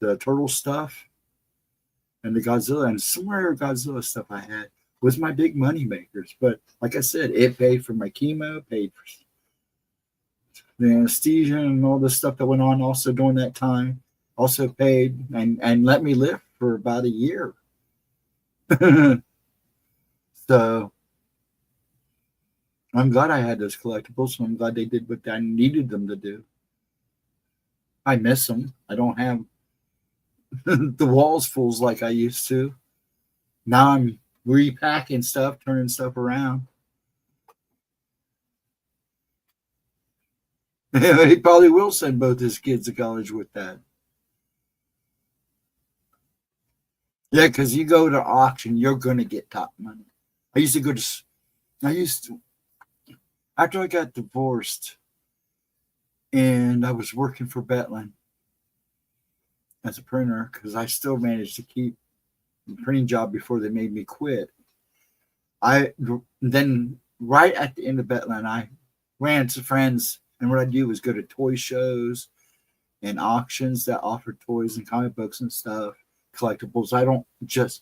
the turtle stuff and the Godzilla and some rare Godzilla stuff I had, was my big money makers. But like I said, it paid for my chemo, paid for the anesthesia and all the stuff that went on also during that time. Also paid and let me live for about a year. So I'm glad I had those collectibles. I'm glad they did what I needed them to do. I miss them. I don't have the walls full like I used to. Now I'm repacking stuff, turning stuff around. He probably will send both his kids to college with that. Yeah, because you go to auction, you're going to get top money. After I got divorced and I was working for Bettlin as a printer, because I still managed to keep the printing job before they made me quit. Then right at the end of Bettlin, I ran to friends, and what I do was go to toy shows and auctions that offered toys and comic books and stuff, collectibles.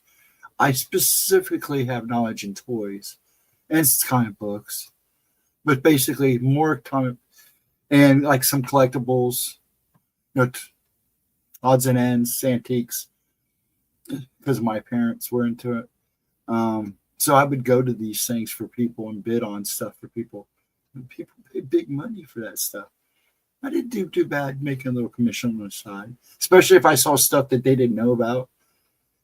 I specifically have knowledge in toys and comic books, but basically more comic and like some collectibles, odds and ends, antiques, because my parents were into it. So I would go to these things for people and bid on stuff for people. And people pay big money for that stuff. I didn't do too bad making a little commission on the side, especially if I saw stuff that they didn't know about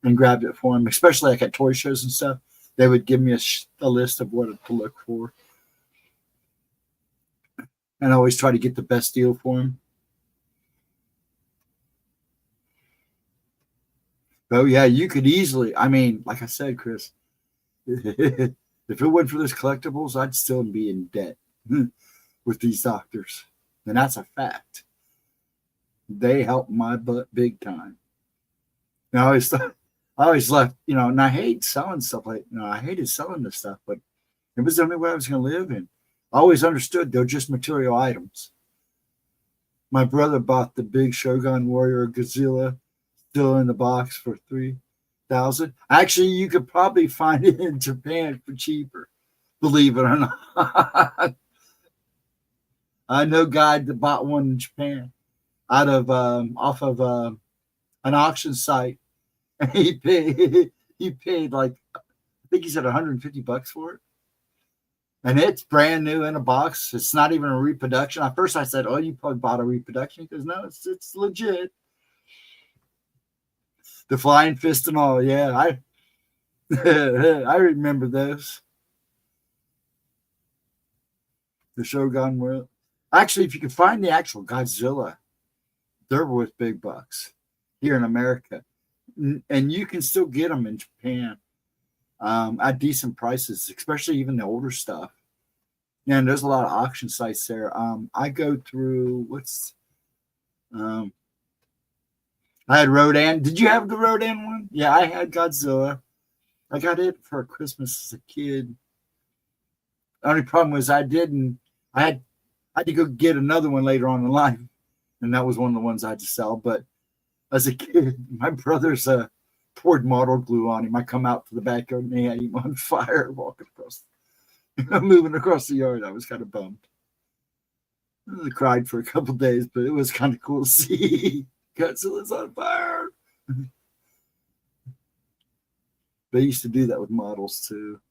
and grabbed it for them, especially like at toy shows and stuff. They would give me a list of what to look for. And I always try to get the best deal for them. Oh, yeah, you could easily, I mean, like I said, Chris, if it wasn't for those collectibles, I'd still be in debt with these doctors. And that's a fact. They helped my butt big time. And I always left, and I hate selling stuff I hated selling this stuff, but it was the only way I was going to live in. I always understood they're just material items. My brother bought the big Shogun Warrior Godzilla, still in the box, for $3,000. Actually, you could probably find it in Japan for cheaper, believe it or not. I know a guy that bought one in Japan off of an auction site, and he paid like, I think he said $150 for it. And it's brand new in a box. It's not even a reproduction. At first I said, "Oh, you probably bought a reproduction." Because no, it's legit. The flying fist and all. Yeah, I remember those. The Shogun World. Actually, if you can find the actual Godzilla, they're worth big bucks here in America. And you can still get them in Japan at decent prices, especially even the older stuff. Yeah, and there's a lot of auction sites there. I go through I had Rodan. Did you have the Rodan one? Yeah, I had Godzilla. I got it for Christmas as a kid. The only problem was I had to go get another one later on in life, and that was one of the ones I had to sell. But as a kid, my brother's poured model glue on him. I come out to the backyard and they had him on fire walking across, moving across the yard. I was kind of bummed. I cried for a couple of days, but it was kind of cool to see Godzilla's on fire. They used to do that with models too.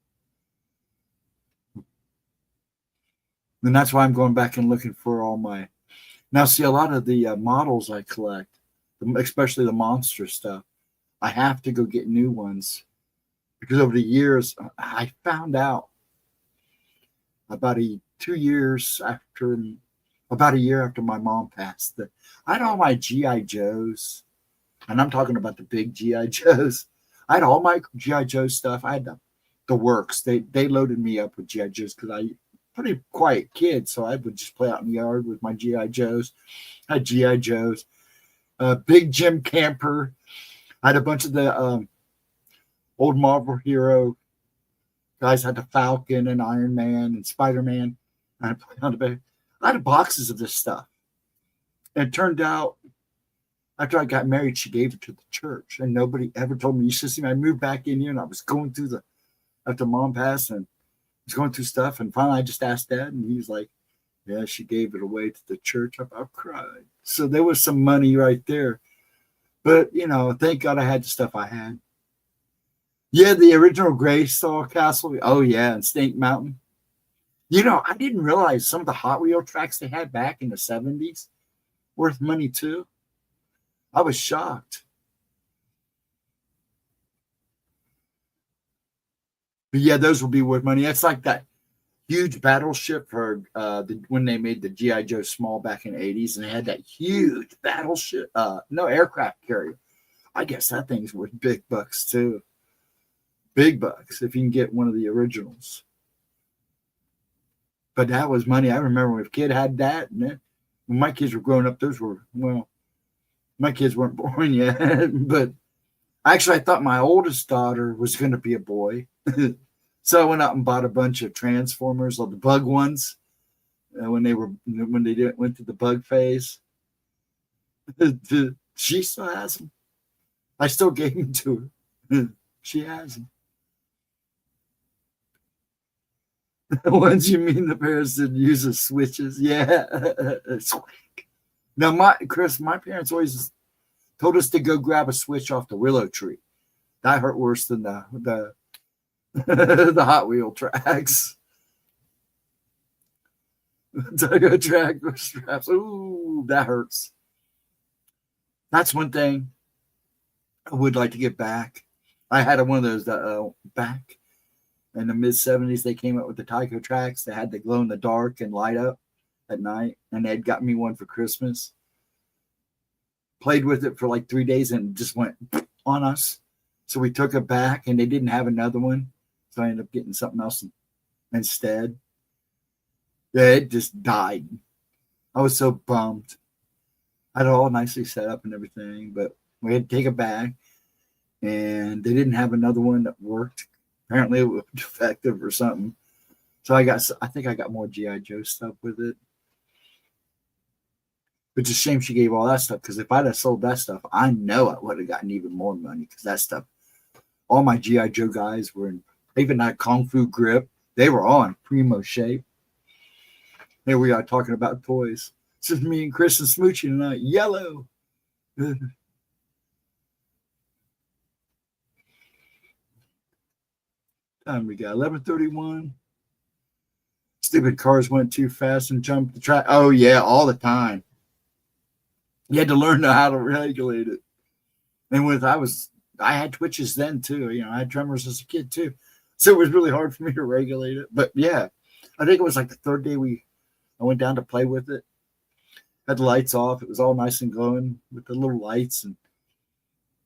And that's why I'm going back and looking for all my. Now, see, a lot of the models I collect, especially the monster stuff, I have to go get new ones because over the years, I found out about a year after my mom passed that I had all my G.I. Joes, and I'm talking about the big G.I. Joes. I had all my G.I. Joe stuff. I had the works. They loaded me up with G.I. Joes because I pretty quiet kid, so I would just play out in the yard with my G.I. Joes. I had G.I. Joes. Big Jim Camper. I had a bunch of the old Marvel hero guys. I had the Falcon and Iron Man and Spider-Man. I had boxes of this stuff. And it turned out after I got married, she gave it to the church, and nobody ever told me. You should see me. I moved back in here, and I was going through after mom passed, and I was going through stuff, and finally I just asked Dad, and he was like, "Yeah, she gave it away to the church." I about cried. So there was some money right there. But, thank God I had the stuff I had. Yeah, the original Greystone Castle. Oh, yeah, and Snake Mountain. I didn't realize some of the Hot Wheel tracks they had back in the 70s worth money, too. I was shocked. But, yeah, those will be worth money. It's like that huge battleship for when they made the G.I. Joe small back in the 80s, and they had that huge battleship, no aircraft carrier. I guess that thing's worth big bucks too. Big bucks if you can get one of the originals. But that was money. I remember when a kid had that, and when my kids were growing up, my kids weren't born yet. But actually, I thought my oldest daughter was going to be a boy. So I went out and bought a bunch of Transformers, or the bug ones, when they went to the bug phase. She still has them. I still gave them to her. She has them. Once you mean the parents didn't use the switches. Yeah. Now, my parents always told us to go grab a switch off the willow tree. That hurt worse than the the Hot Wheel tracks. Tiger track straps. Ooh, that hurts. That's one thing I would like to get back. I had one of those back in the mid-70s. They came out with the Tyco tracks. They had the glow in the dark and light up at night, and they'd got me one for Christmas. Played with it for like 3 days and just went on us. So we took it back, and they didn't have another one. So I ended up getting something else instead. Yeah, it just died. I was so bummed. I had it all nicely set up and everything, but we had to take it back, and they didn't have another one that worked. Apparently, it was defective or something. So I think I got more G.I. Joe stuff with it. It's a shame she gave all that stuff, because if I'd have sold that stuff, I know I would have gotten even more money, because that stuff, all my G.I. Joe guys were in, even that Kung Fu grip, they were all in primo shape. Here we are talking about toys. It's just me and Chris and Smoochie tonight. Yellow. Time we got 11:31. Stupid cars went too fast and jumped the track. Oh yeah, all the time. You had to learn how to regulate it. And I had twitches then too. You know, I had tremors as a kid too. So it was really hard for me to regulate it. But yeah, I think it was like the third day I went down to play with it. Had the lights off. It was all nice and glowing with the little lights, and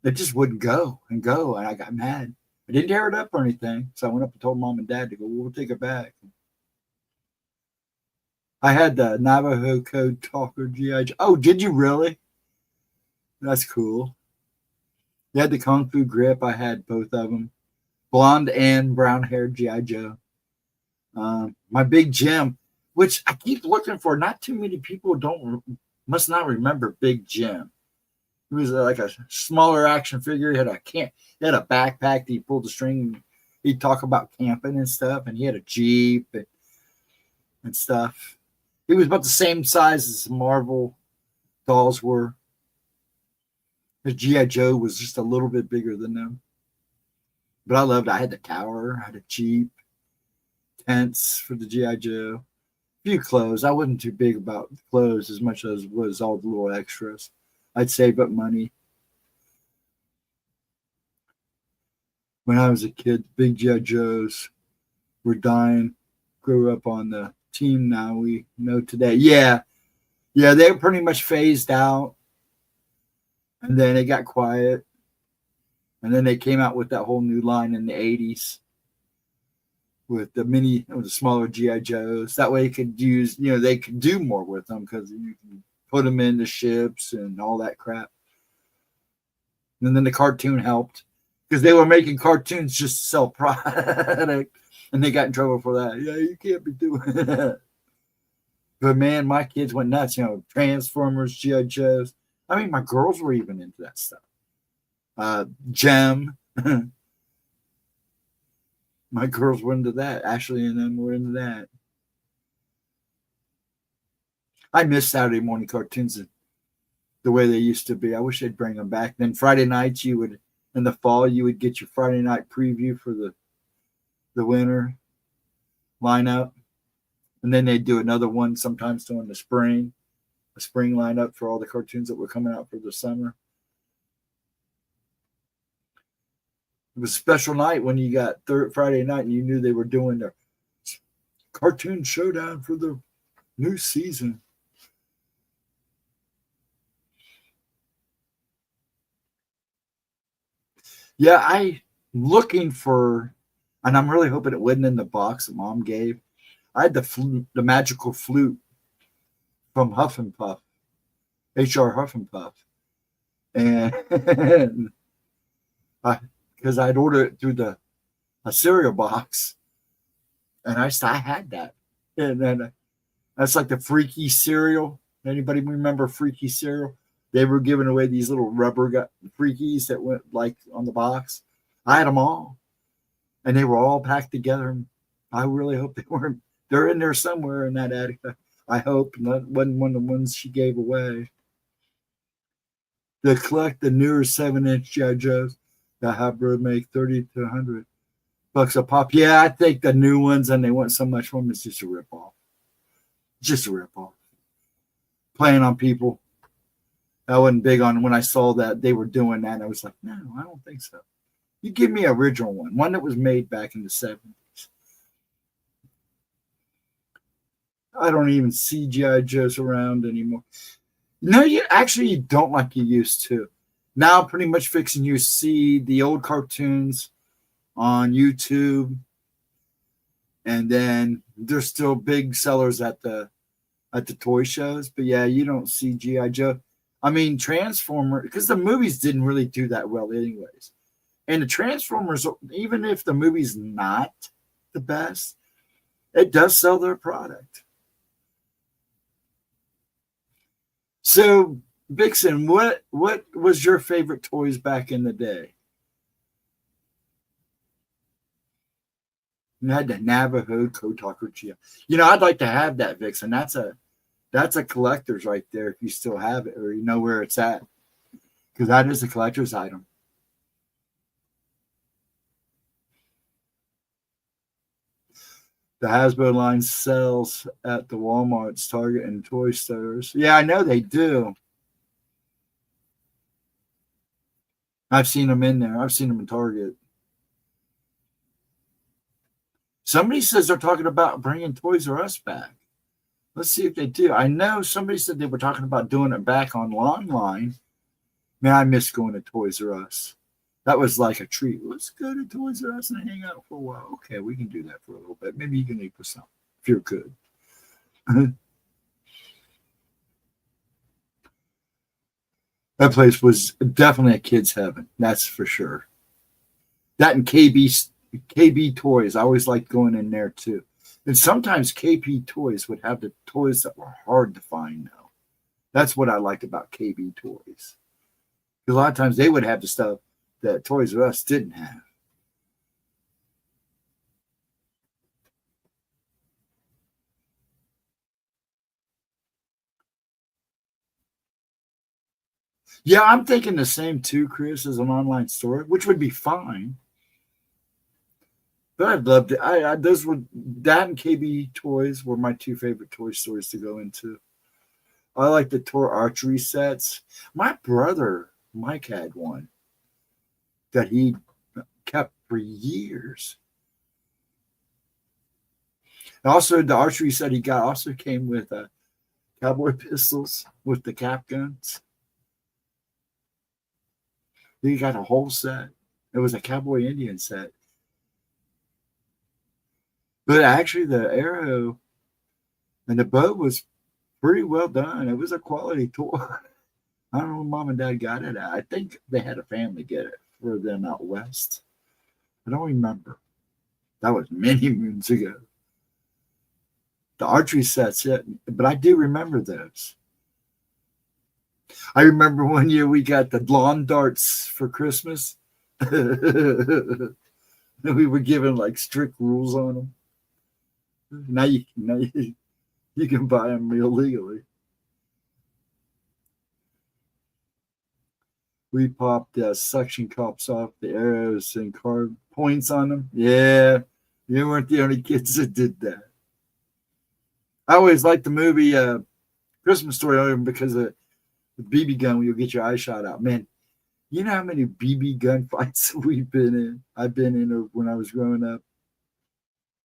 it just wouldn't go. And I got mad. I didn't tear it up or anything. So I went up and told Mom and Dad to go, we'll take it back. I had the Navajo Code Talker G.I. Joe. Oh, did you really? That's cool. You had the Kung Fu grip. I had both of them. Blonde and brown haired G.I. Joe. My Big Jim, which I keep looking for. Not too many people must not remember Big Jim. He was like a smaller action figure. He had a backpack that he pulled the string. He'd talk about camping and stuff, and he had a Jeep and stuff. He was about the same size as Marvel dolls were. His G.I. Joe was just a little bit bigger than them. But I loved it. I had the tower, I had a Jeep, tents for the G.I. Joe, a few clothes. I wasn't too big about the clothes as much as was all the little extras. I'd save up money. When I was a kid, big G.I. Joes were dying. Grew up on the team now we know today. Yeah, they were pretty much phased out. And then it got quiet. And then they came out with that whole new line in the 80s with the smaller G.I. Joes. That way they could do more with them, because you can put them in the ships and all that crap. And then the cartoon helped, because they were making cartoons just to sell product. And they got in trouble for that. Yeah, you can't be doing that. But man, my kids went nuts. Transformers, G.I. Joes. I mean, my girls were even into that stuff. Gem. My girls were into that. Ashley and them were into that. I miss Saturday morning cartoons the way they used to be. I wish they'd bring them back. Then Friday nights, in the fall, you would get your Friday night preview for the winter lineup. And then they'd do another one sometimes during the spring. A spring lineup for all the cartoons that were coming out for the summer. It was a special night when you got Friday night and you knew they were doing their cartoon showdown for the new season. Yeah, I'm looking for, and I'm really hoping it wasn't in the box that Mom gave. I had the magical flute from Huff and Puff, H.R. Huff and Puff. And because I'd order it through a cereal box, and I had that. And then that's like the Freaky cereal. Anybody remember Freaky cereal? They were giving away these little rubber freakies that went like on the box. I had them all, and they were all packed together. I really hope they weren't. They're in there somewhere in that attic. I hope that wasn't one of the ones she gave away. To collect the newer 7-inch G.I. Joes, the hybrid make $30 to $100 a pop. Yeah, I think the new ones, and they want so much for them, it's just a ripoff. Just a ripoff. Playing on people. I wasn't big on when I saw that they were doing that. I was like, no, I don't think so. You give me an original one that was made back in the 70s. I don't even see G.I. Joes around anymore. No, you don't like you used to. Now, pretty much fixing you see the old cartoons on YouTube, and then they're still big sellers at the toy shows. But yeah, you don't see G.I. Joe. I mean, Transformer, because the movies didn't really do that well, anyways. And the Transformers, even if the movie's not the best, it does sell their product. So, Vixen, what was your favorite toys back in the day? You had the Navajo Kotaku Chia. I'd like to have that, Vixen. That's a collector's right there if you still have it or you know where it's at. Because that is a collector's item. The Hasbro line sells at the Walmart's, Target, and toy stores. Yeah, I know they do. I've seen them in there. I've seen them in Target. Somebody says they're talking about bringing Toys R Us back. Let's see if they do. I know somebody said they were talking about doing it back online. Man, I miss going to Toys R Us. That was like a treat. Let's go to Toys R Us and hang out for a while. Okay, we can do that for a little bit. Maybe you can leave with something if you're good. That place was definitely a kid's heaven. That's for sure. That and KB Toys. I always liked going in there too. And sometimes KB Toys would have the toys that were hard to find now. That's what I liked about KB Toys. A lot of times they would have the stuff that Toys R Us didn't have. Yeah, I'm thinking the same too, Chris, as an online store, which would be fine. But I'd love to. That and KB Toys were my two favorite toy stores to go into. I like the toy archery sets. My brother Mike had one that he kept for years. Also, the archery set he got also came with cowboy pistols with the cap guns. He got a whole set. It was a cowboy Indian set. But actually, the arrow and the bow was pretty well done. It was a quality toy. I don't know where Mom and Dad got it at. I think they had a family get it for them out west. I don't remember. That was many moons ago. The archery sets, but I do remember those. I remember one year we got the lawn darts for Christmas. We were given like strict rules on them. Now you can buy them illegally. We popped suction cups off the arrows and carved points on them. Yeah, you weren't the only kids that did that. I always liked the movie Christmas Story because of the BB gun where you'll get your eye shot out. Man, you know how many BB gun fights we've been in? I've been in when I was growing up.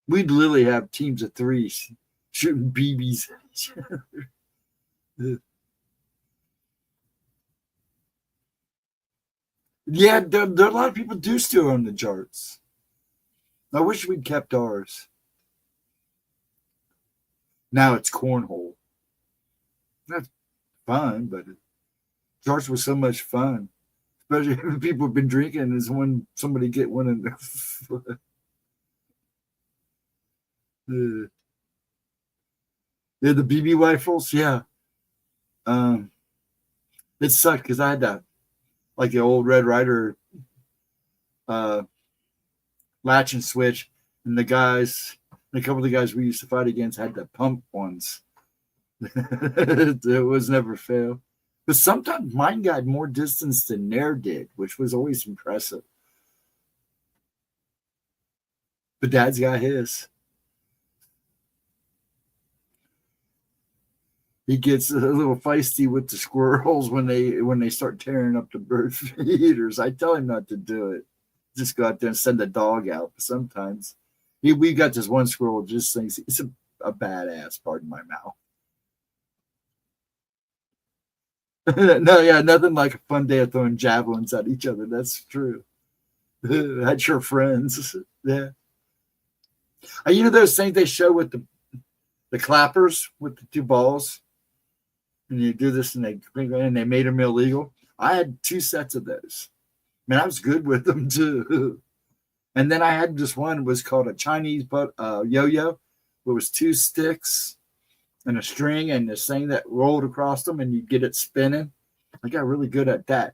We'd literally have teams of 3 shooting BBs at each other. Yeah, there a lot of people do still own the jarts. I wish we'd kept ours. Now it's cornhole. That's fun, but jarts was so much fun. Especially when people have been drinking is when somebody get one in their foot. Yeah, the BB rifles, yeah. It sucked because I had that, like the old Red Rider latch and switch, and a couple of the guys we used to fight against had the pump ones. It was never fail. But sometimes mine got more distance than Nair did, which was always impressive. But Dad's got his. He gets a little feisty with the squirrels when they start tearing up the bird feeders. I tell him not to do it. Just go out there and send the dog out. But sometimes we got this one squirrel just thinks it's a badass. Pardon my mouth. No, yeah, nothing like a fun day of throwing javelins at each other. That's true. That's your friends. Yeah. You know those things they show with the clappers with the two balls? And you do this and they made them illegal. I had 2 sets of those. Man, I was good with them too. And then I had this one, it was called a Chinese yo-yo. It was 2 sticks and a string and this thing that rolled across them and you get it spinning. I got really good at that.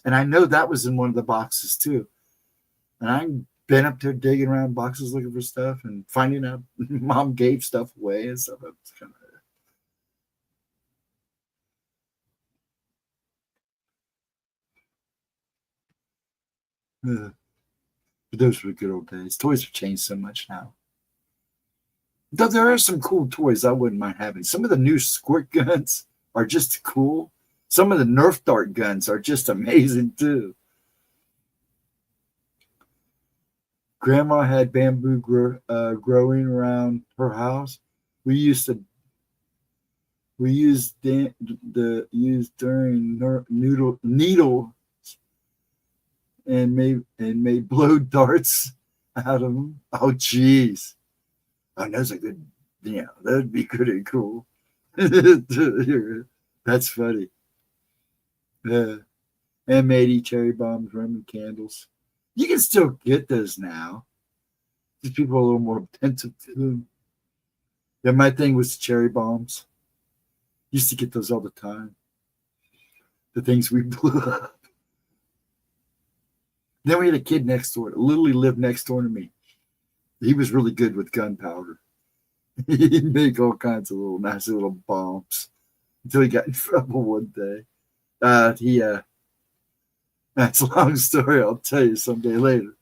And I know that was in one of the boxes too. And I've been up there digging around boxes looking for stuff and finding out Mom gave stuff away and stuff. It's kind of but those were good old days. Toys have changed so much now. Though there are some cool toys I wouldn't mind having. Some of the new squirt guns are just cool. Some of the Nerf dart guns are just amazing too. Grandma had bamboo growing around her house. We used during needle and made blow darts out of them. Oh, geez. Oh, that's a good, that'd be pretty cool. That's funny. Yeah. And matey, cherry bombs, Roman candles. You can still get those now. These people are a little more attentive to them. Yeah, my thing was cherry bombs. Used to get those all the time. The things we blew up. Then we had a kid next door that literally lived next door to me. He was really good with gunpowder. He'd make all kinds of little nasty little bombs until he got in trouble one day. That's a long story. I'll tell you someday later.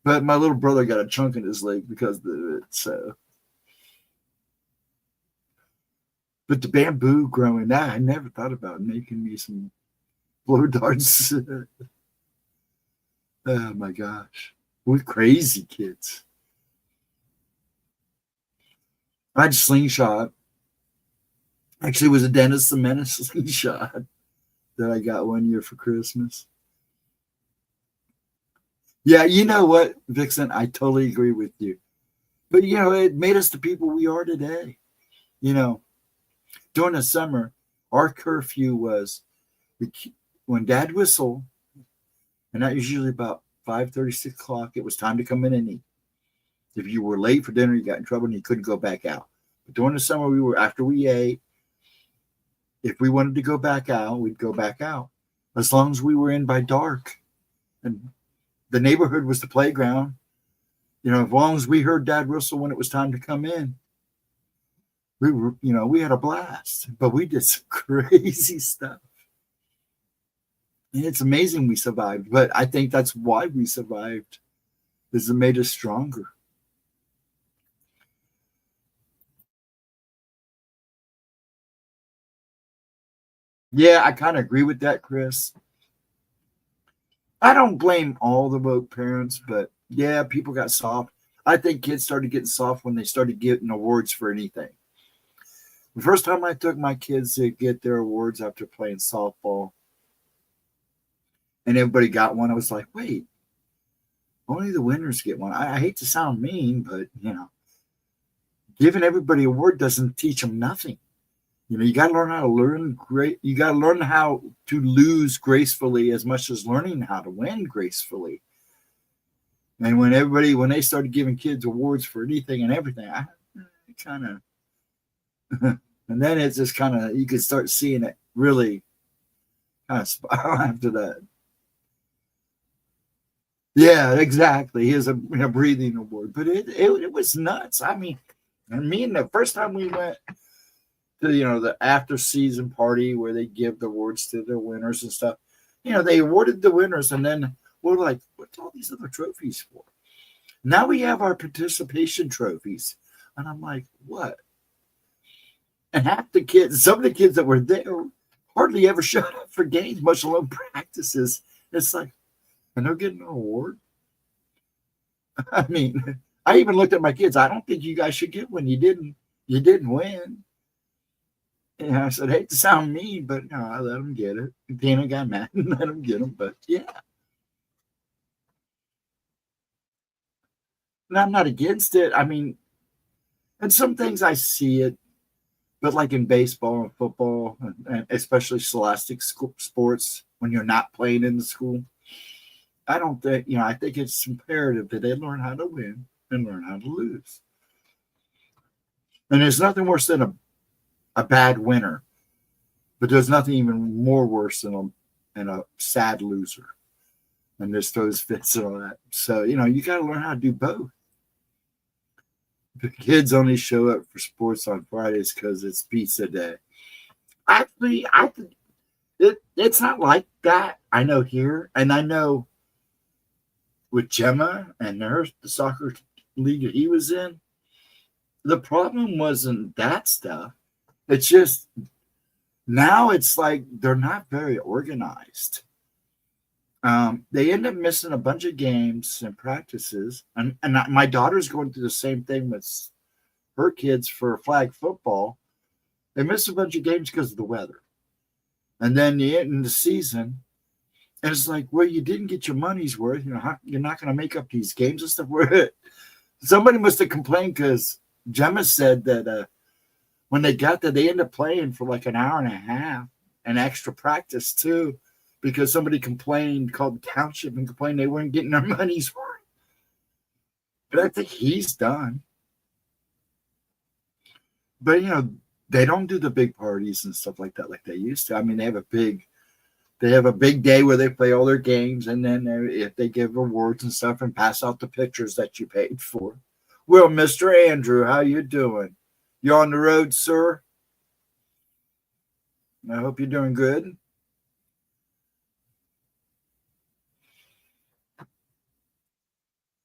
But my little brother got a chunk in his leg because of it. So, but the bamboo growing, I never thought about making me some blow darts. Oh my gosh, we're crazy kids. I had slingshot. Actually, it was a Dennis the Menace slingshot that I got one year for Christmas. Yeah, you know what, Vixen? I totally agree with you. But, it made us the people we are today. During the summer, our curfew was when Dad whistled, and that was usually about 5:30, 6 o'clock, it was time to come in and eat. If you were late for dinner, you got in trouble and you couldn't go back out. But during the summer, after we ate, if we wanted to go back out, we'd go back out. As long as we were in by dark. And the neighborhood was the playground. As long as we heard Dad whistle when it was time to come in, we had a blast. But we did some crazy stuff. And it's amazing we survived. But I think that's why we survived, is it made us stronger. Yeah, I kind of agree with that, Chris. I don't blame all the woke parents, but yeah, people got soft. I think kids started getting soft when they started getting awards for anything. The first time I took my kids to get their awards after playing softball and everybody got one, I was like, wait, only the winners get one. I hate to sound mean, but, giving everybody a award doesn't teach them nothing. You got to learn how to learn great. You got to learn how to lose gracefully as much as learning how to win gracefully. And when they started giving kids awards for anything and everything, I kind of, and then it's just kind of, you could start seeing it really kind of spiral after that. Yeah, exactly. He has a breathing award, but it was nuts. I mean, the first time we went to the after season party where they give the awards to the winners and stuff. They awarded the winners, and then we're like, what's all these other trophies for? Now we have our participation trophies, and I'm like, what? And some of the kids that were there hardly ever showed up for games, much alone practices. It's like, and they're getting an award. I mean, I even looked at my kids. I don't think you guys should get one. You didn't win. And I said, hate to sound mean, but no, I let them get it. Dana got mad and let them get them. But yeah. And I'm not against it. I mean, and some things I see it, but like in baseball and football, and especially scholastic sports, when you're not playing in the school, I don't think, I think it's imperative that they learn how to win and learn how to lose. And there's nothing worse than a bad winner, but there's nothing even more worse than a sad loser and just throws fits and all that. So, you got to learn how to do both. The kids only show up for sports on Fridays because it's pizza day. Actually, it's not like that. I know here, and I know with Gemma and the soccer league that he was in, the problem wasn't that stuff. It's just now it's like they're not very organized. They end up missing a bunch of games and practices. And my daughter's going through the same thing with her kids for flag football. They miss a bunch of games because of the weather. And then you end the season, and it's like, well, you didn't get your money's worth. You're not going to make up these games and stuff. Somebody must have complained because Gemma said that when they got there, they ended up playing for like an hour and a half and extra practice too, because somebody called the township and complained they weren't getting their money's worth. But I think he's done. But, they don't do the big parties and stuff like that like they used to. I mean, they have a big day where they play all their games, and then if they give awards and stuff and pass out the pictures that you paid for. Well, Mr. Andrew, how you doing? You on the road, sir? I hope you're doing good.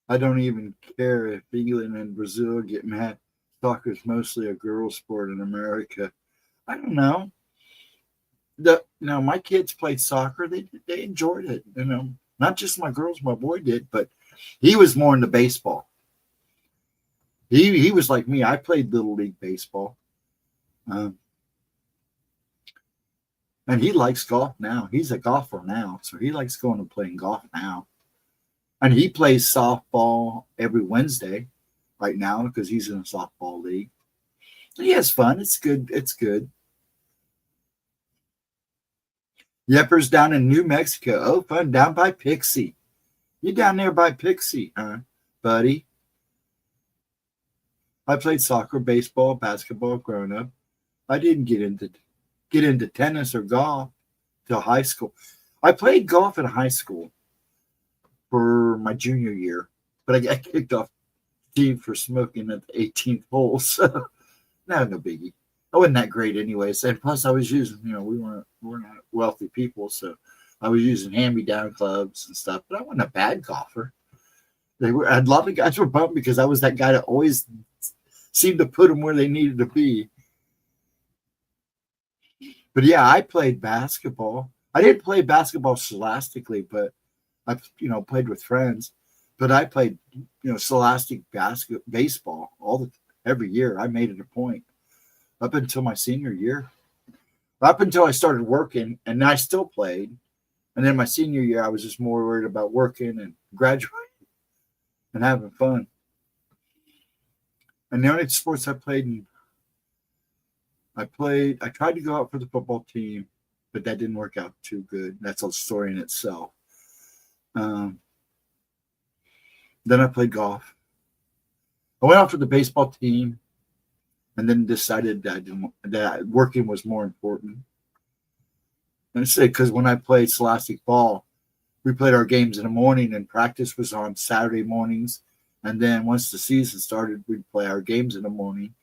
I don't even care if England and Brazil get mad. Soccer is mostly a girls' sport in America. I don't know. My kids played soccer. They enjoyed it. Not just my girls, my boy did, but he was more into baseball. He was like me. I played little league baseball, and he likes golf now. He's a golfer now, so he likes going and playing golf now. And he plays softball every Wednesday right now because he's in a softball league. He has fun. It's good. It's good. Yepper's down in New Mexico. Oh, fun. Down by Pixie. You down there by Pixie, huh, buddy? I played soccer, baseball, basketball growing up. I didn't get into tennis or golf till high school. I played golf in high school for my junior year, but I got kicked off the team for smoking at the 18th hole. So no biggie. I wasn't that great anyways. And plus I was using, we're not wealthy people, so I was using hand-me-down clubs and stuff, but I wasn't a bad golfer. A lot of guys were bummed because I was that guy that always seemed to put them where they needed to be. But yeah, I played basketball. I didn't play basketball scholastically, but I, played with friends. But I played, scholastic baseball every year. I made it a point up until my senior year. Up until I started working, and I still played. And then my senior year, I was just more worried about working and graduating and having fun. And the only sports I played I tried to go out for the football team, but that didn't work out too good. That's a story in itself. Then I played golf. I went out for the baseball team, and then decided that working was more important. I said, because when I played Scholastic Ball, we played our games in the morning and practice was on Saturday mornings. And then once the season started, we'd play our games in the morning.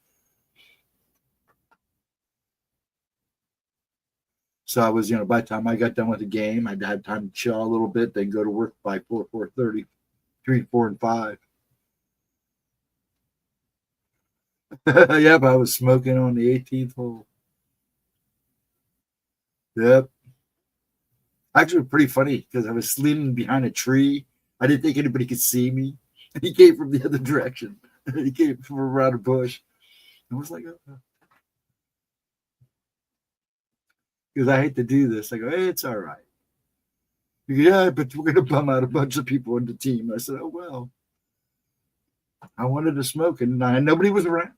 So I was, by the time I got done with the game, I'd have time to chill a little bit, then go to work by 4:30, 3, 4, and 5. Yep, I was smoking on the 18th hole. Yep. Actually, pretty funny because I was leaning behind a tree. I didn't think anybody could see me. He came from the other direction. He came from around a bush. I was like, oh. Because I hate to do this. I go, hey, it's all right. Go, yeah, but we're going to bum out a bunch of people on the team. I said, oh, well. I wanted to smoke, and nobody was around.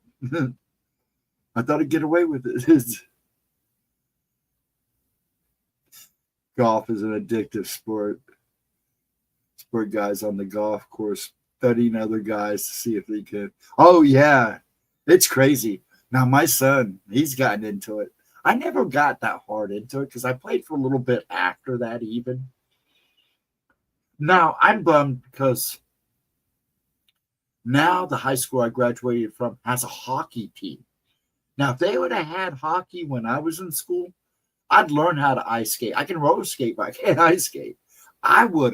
I thought I'd get away with it. Golf is an addictive sport. Sport guys on the golf course studying other guys to see if they can. Oh, yeah. It's crazy. Now, my son, he's gotten into it. I never got that hard into it because I played for a little bit after that even. Now, I'm bummed because now the high school I graduated from has a hockey team. Now, if they would have had hockey when I was in school, I'd learn how to ice skate. I can roller skate, but I can't ice skate. I would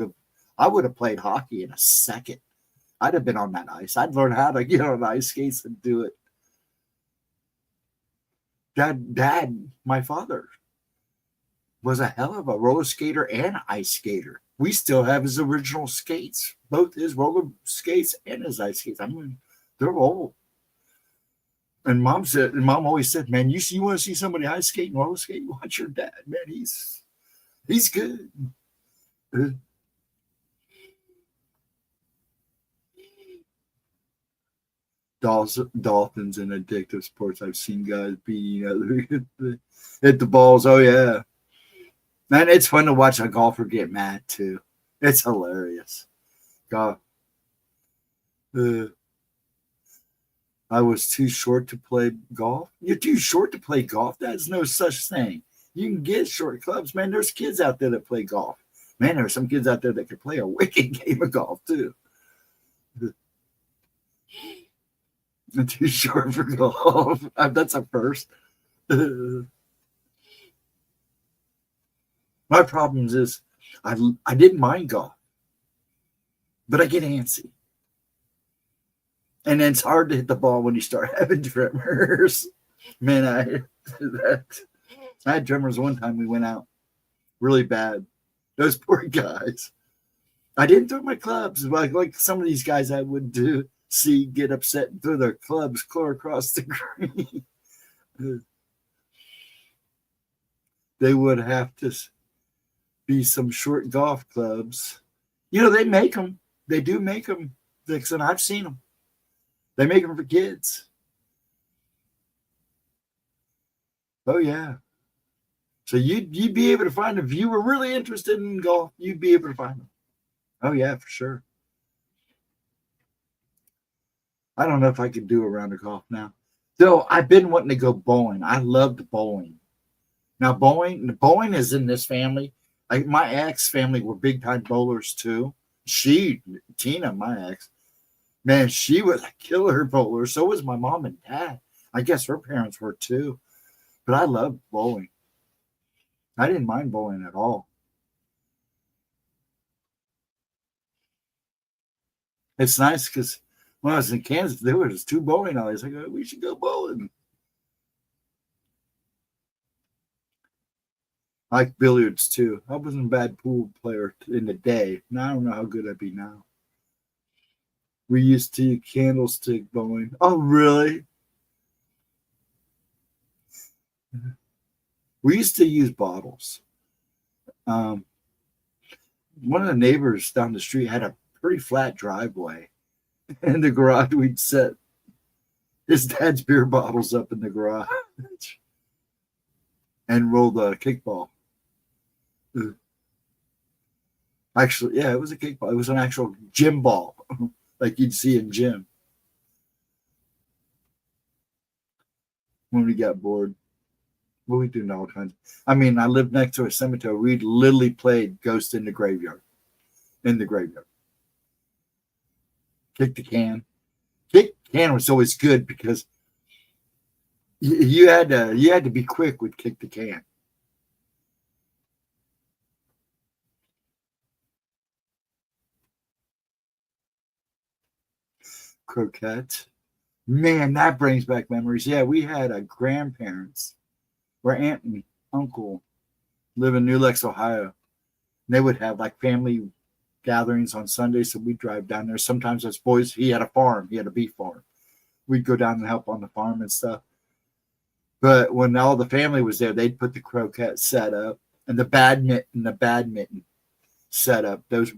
have played hockey in a second. I'd have been on that ice. I'd learn how to get on ice skates and do it. Dad, my father, was a hell of a roller skater and ice skater. We still have his original skates, both his roller skates and his ice skates. I mean, they're old. And Mom always said, man, you want to see somebody ice skate and roller skate? Watch your dad, man. He's good. Dolphins and addictive sports. I've seen guys beating other hit the balls. Oh yeah, man, it's fun to watch a golfer get mad too. It's hilarious. God, I was too short to play golf. You're too short to play golf. There's no such thing. You can get short clubs, man. There's kids out there that play golf. Man, there are some kids out there that can play a wicked game of golf too. I'm too short for golf. That's a first. My problems is I didn't mind golf, but I get antsy. And then it's hard to hit the ball when you start having tremors. Man, I had tremors one time we went out really bad. Those poor guys. I didn't throw my clubs like some of these guys I would do. See get upset and throw their clubs clear across the green. They would have to be some short golf clubs. They make them. They do make them, Dixon. I've seen them. They make them for kids. Oh, yeah. So you'd be able to find them. If you were really interested in golf, you'd be able to find them. Oh, yeah, for sure. I don't know if I could do a round of golf now. Though I've been wanting to go bowling. I loved bowling. Now, bowling is in this family. Like my ex family were big time bowlers too. Tina, my ex, man, she was a killer bowler. So was my mom and dad. I guess her parents were too. But I loved bowling. I didn't mind bowling at all. It's nice because when I was in Kansas, there was 2 bowling alleys. I go, we should go bowling. I like billiards too. I wasn't a bad pool player in the day. Now I don't know how good I'd be now. We used to use candlestick bowling. Oh, really? We used to use bottles. One of the neighbors down the street had a pretty flat driveway. In the garage, we'd set his dad's beer bottles up in the garage and roll the kickball. Actually, yeah, it was a kickball. It was an actual gym ball, like you'd see in gym. When we got bored, Well, we do all kinds. I mean, I lived next to a cemetery. We literally played Ghost in the Graveyard. In the graveyard. Kick the can. Kick the can was always good because you had to be quick with kick the can. Croquette. Man, that brings back memories. Yeah, we had a grandparents, where aunt and uncle live in New Lex, Ohio. And they would have like family gatherings on Sundays, so we'd drive down there. Sometimes as boys, he had a farm. He had a beef farm. We'd go down and help on the farm and stuff. But when all the family was there, they'd put the croquette set up and the badminton set up. Those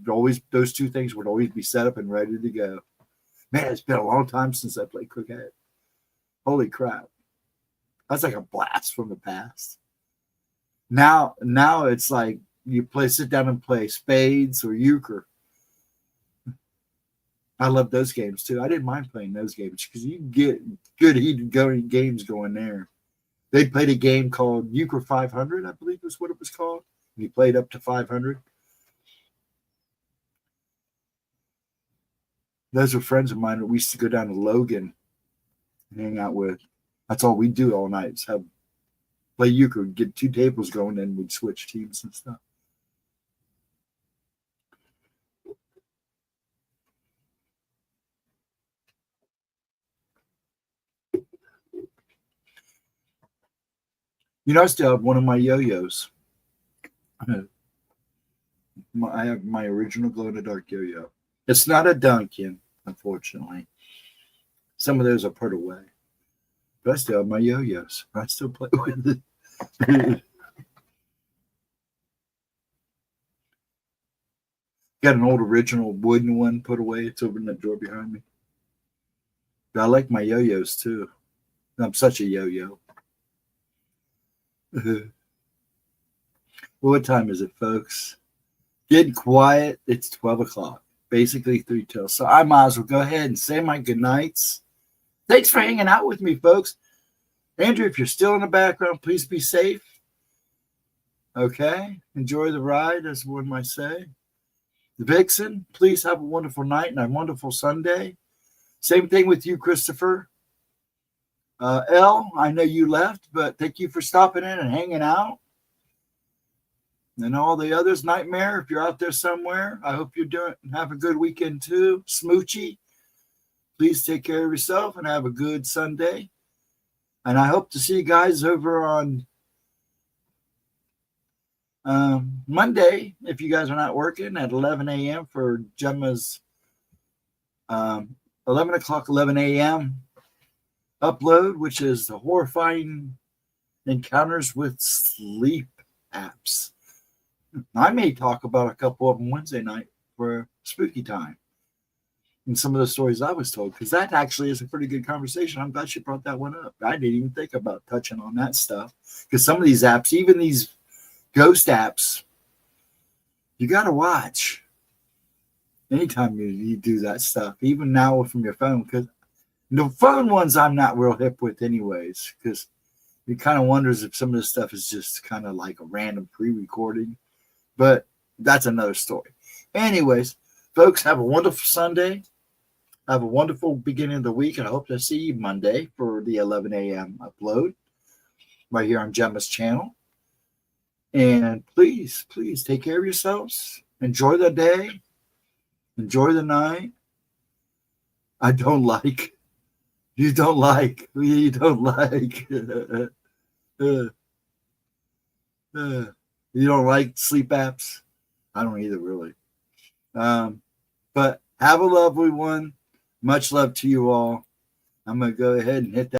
two things would always be set up and ready to go. Man, it's been a long time since I played croquette. Holy crap. That's like a blast from the past. Now it's like you sit down and play spades or euchre. I love those games too. I didn't mind playing those games because you can get good heated games going there. They played a game called Euchre 500, I believe is what it was called. And you played up to 500. Those were friends of mine that we used to go down to Logan and hang out with. That's all we do all night is play euchre, get 2 tables going, and we'd switch teams and stuff. I still have one of my yo-yos. I have my original glow-in-the-dark yo-yo. It's not a Duncan, unfortunately. Some of those are put away. But I still have my yo-yos. I still play with it. Got an old original wooden one put away. It's over in that drawer behind me. But I like my yo-yos too. I'm such a yo-yo. Well, what time is it, folks? Getting quiet. It's 12 o'clock. Basically 3 till. So I might as well go ahead and say my good nights. Thanks for hanging out with me, folks. Andrew, if you're still in the background, please be safe. Okay? Enjoy the ride, as one might say. The Vixen, please have a wonderful night and a wonderful Sunday. Same thing with you, Christopher. Elle, I know you left, but thank you for stopping in and hanging out. And all the others, Nightmare, if you're out there somewhere, I hope you're have a good weekend too. Smoochie, please take care of yourself and have a good Sunday. And I hope to see you guys over on Monday, if you guys are not working, at 11 a.m. for Gemma's 11 o'clock, 11 a.m. upload, which is the horrifying encounters with sleep apps. I may talk about a couple of them Wednesday night for spooky time and some of the stories I was told, because that actually is a pretty good conversation. I'm glad she brought that one up. I didn't even think about touching on that stuff, because some of these apps, even these ghost apps, you got to watch anytime you do that stuff, even now from your phone, because the phone ones I'm not real hip with anyways, because it kind of wonders if some of this stuff is just kind of like a random pre-recording, but that's another story. Anyways, folks, have a wonderful Sunday. Have a wonderful beginning of the week, and I hope to see you Monday for the 11 a.m. upload right here on Gemma's channel. And please, please take care of yourselves. Enjoy the day. Enjoy the night. You don't like. You don't like. You don't like sleep apps? I don't either, really. But have a lovely one. Much love to you all. I'm going to go ahead and hit that.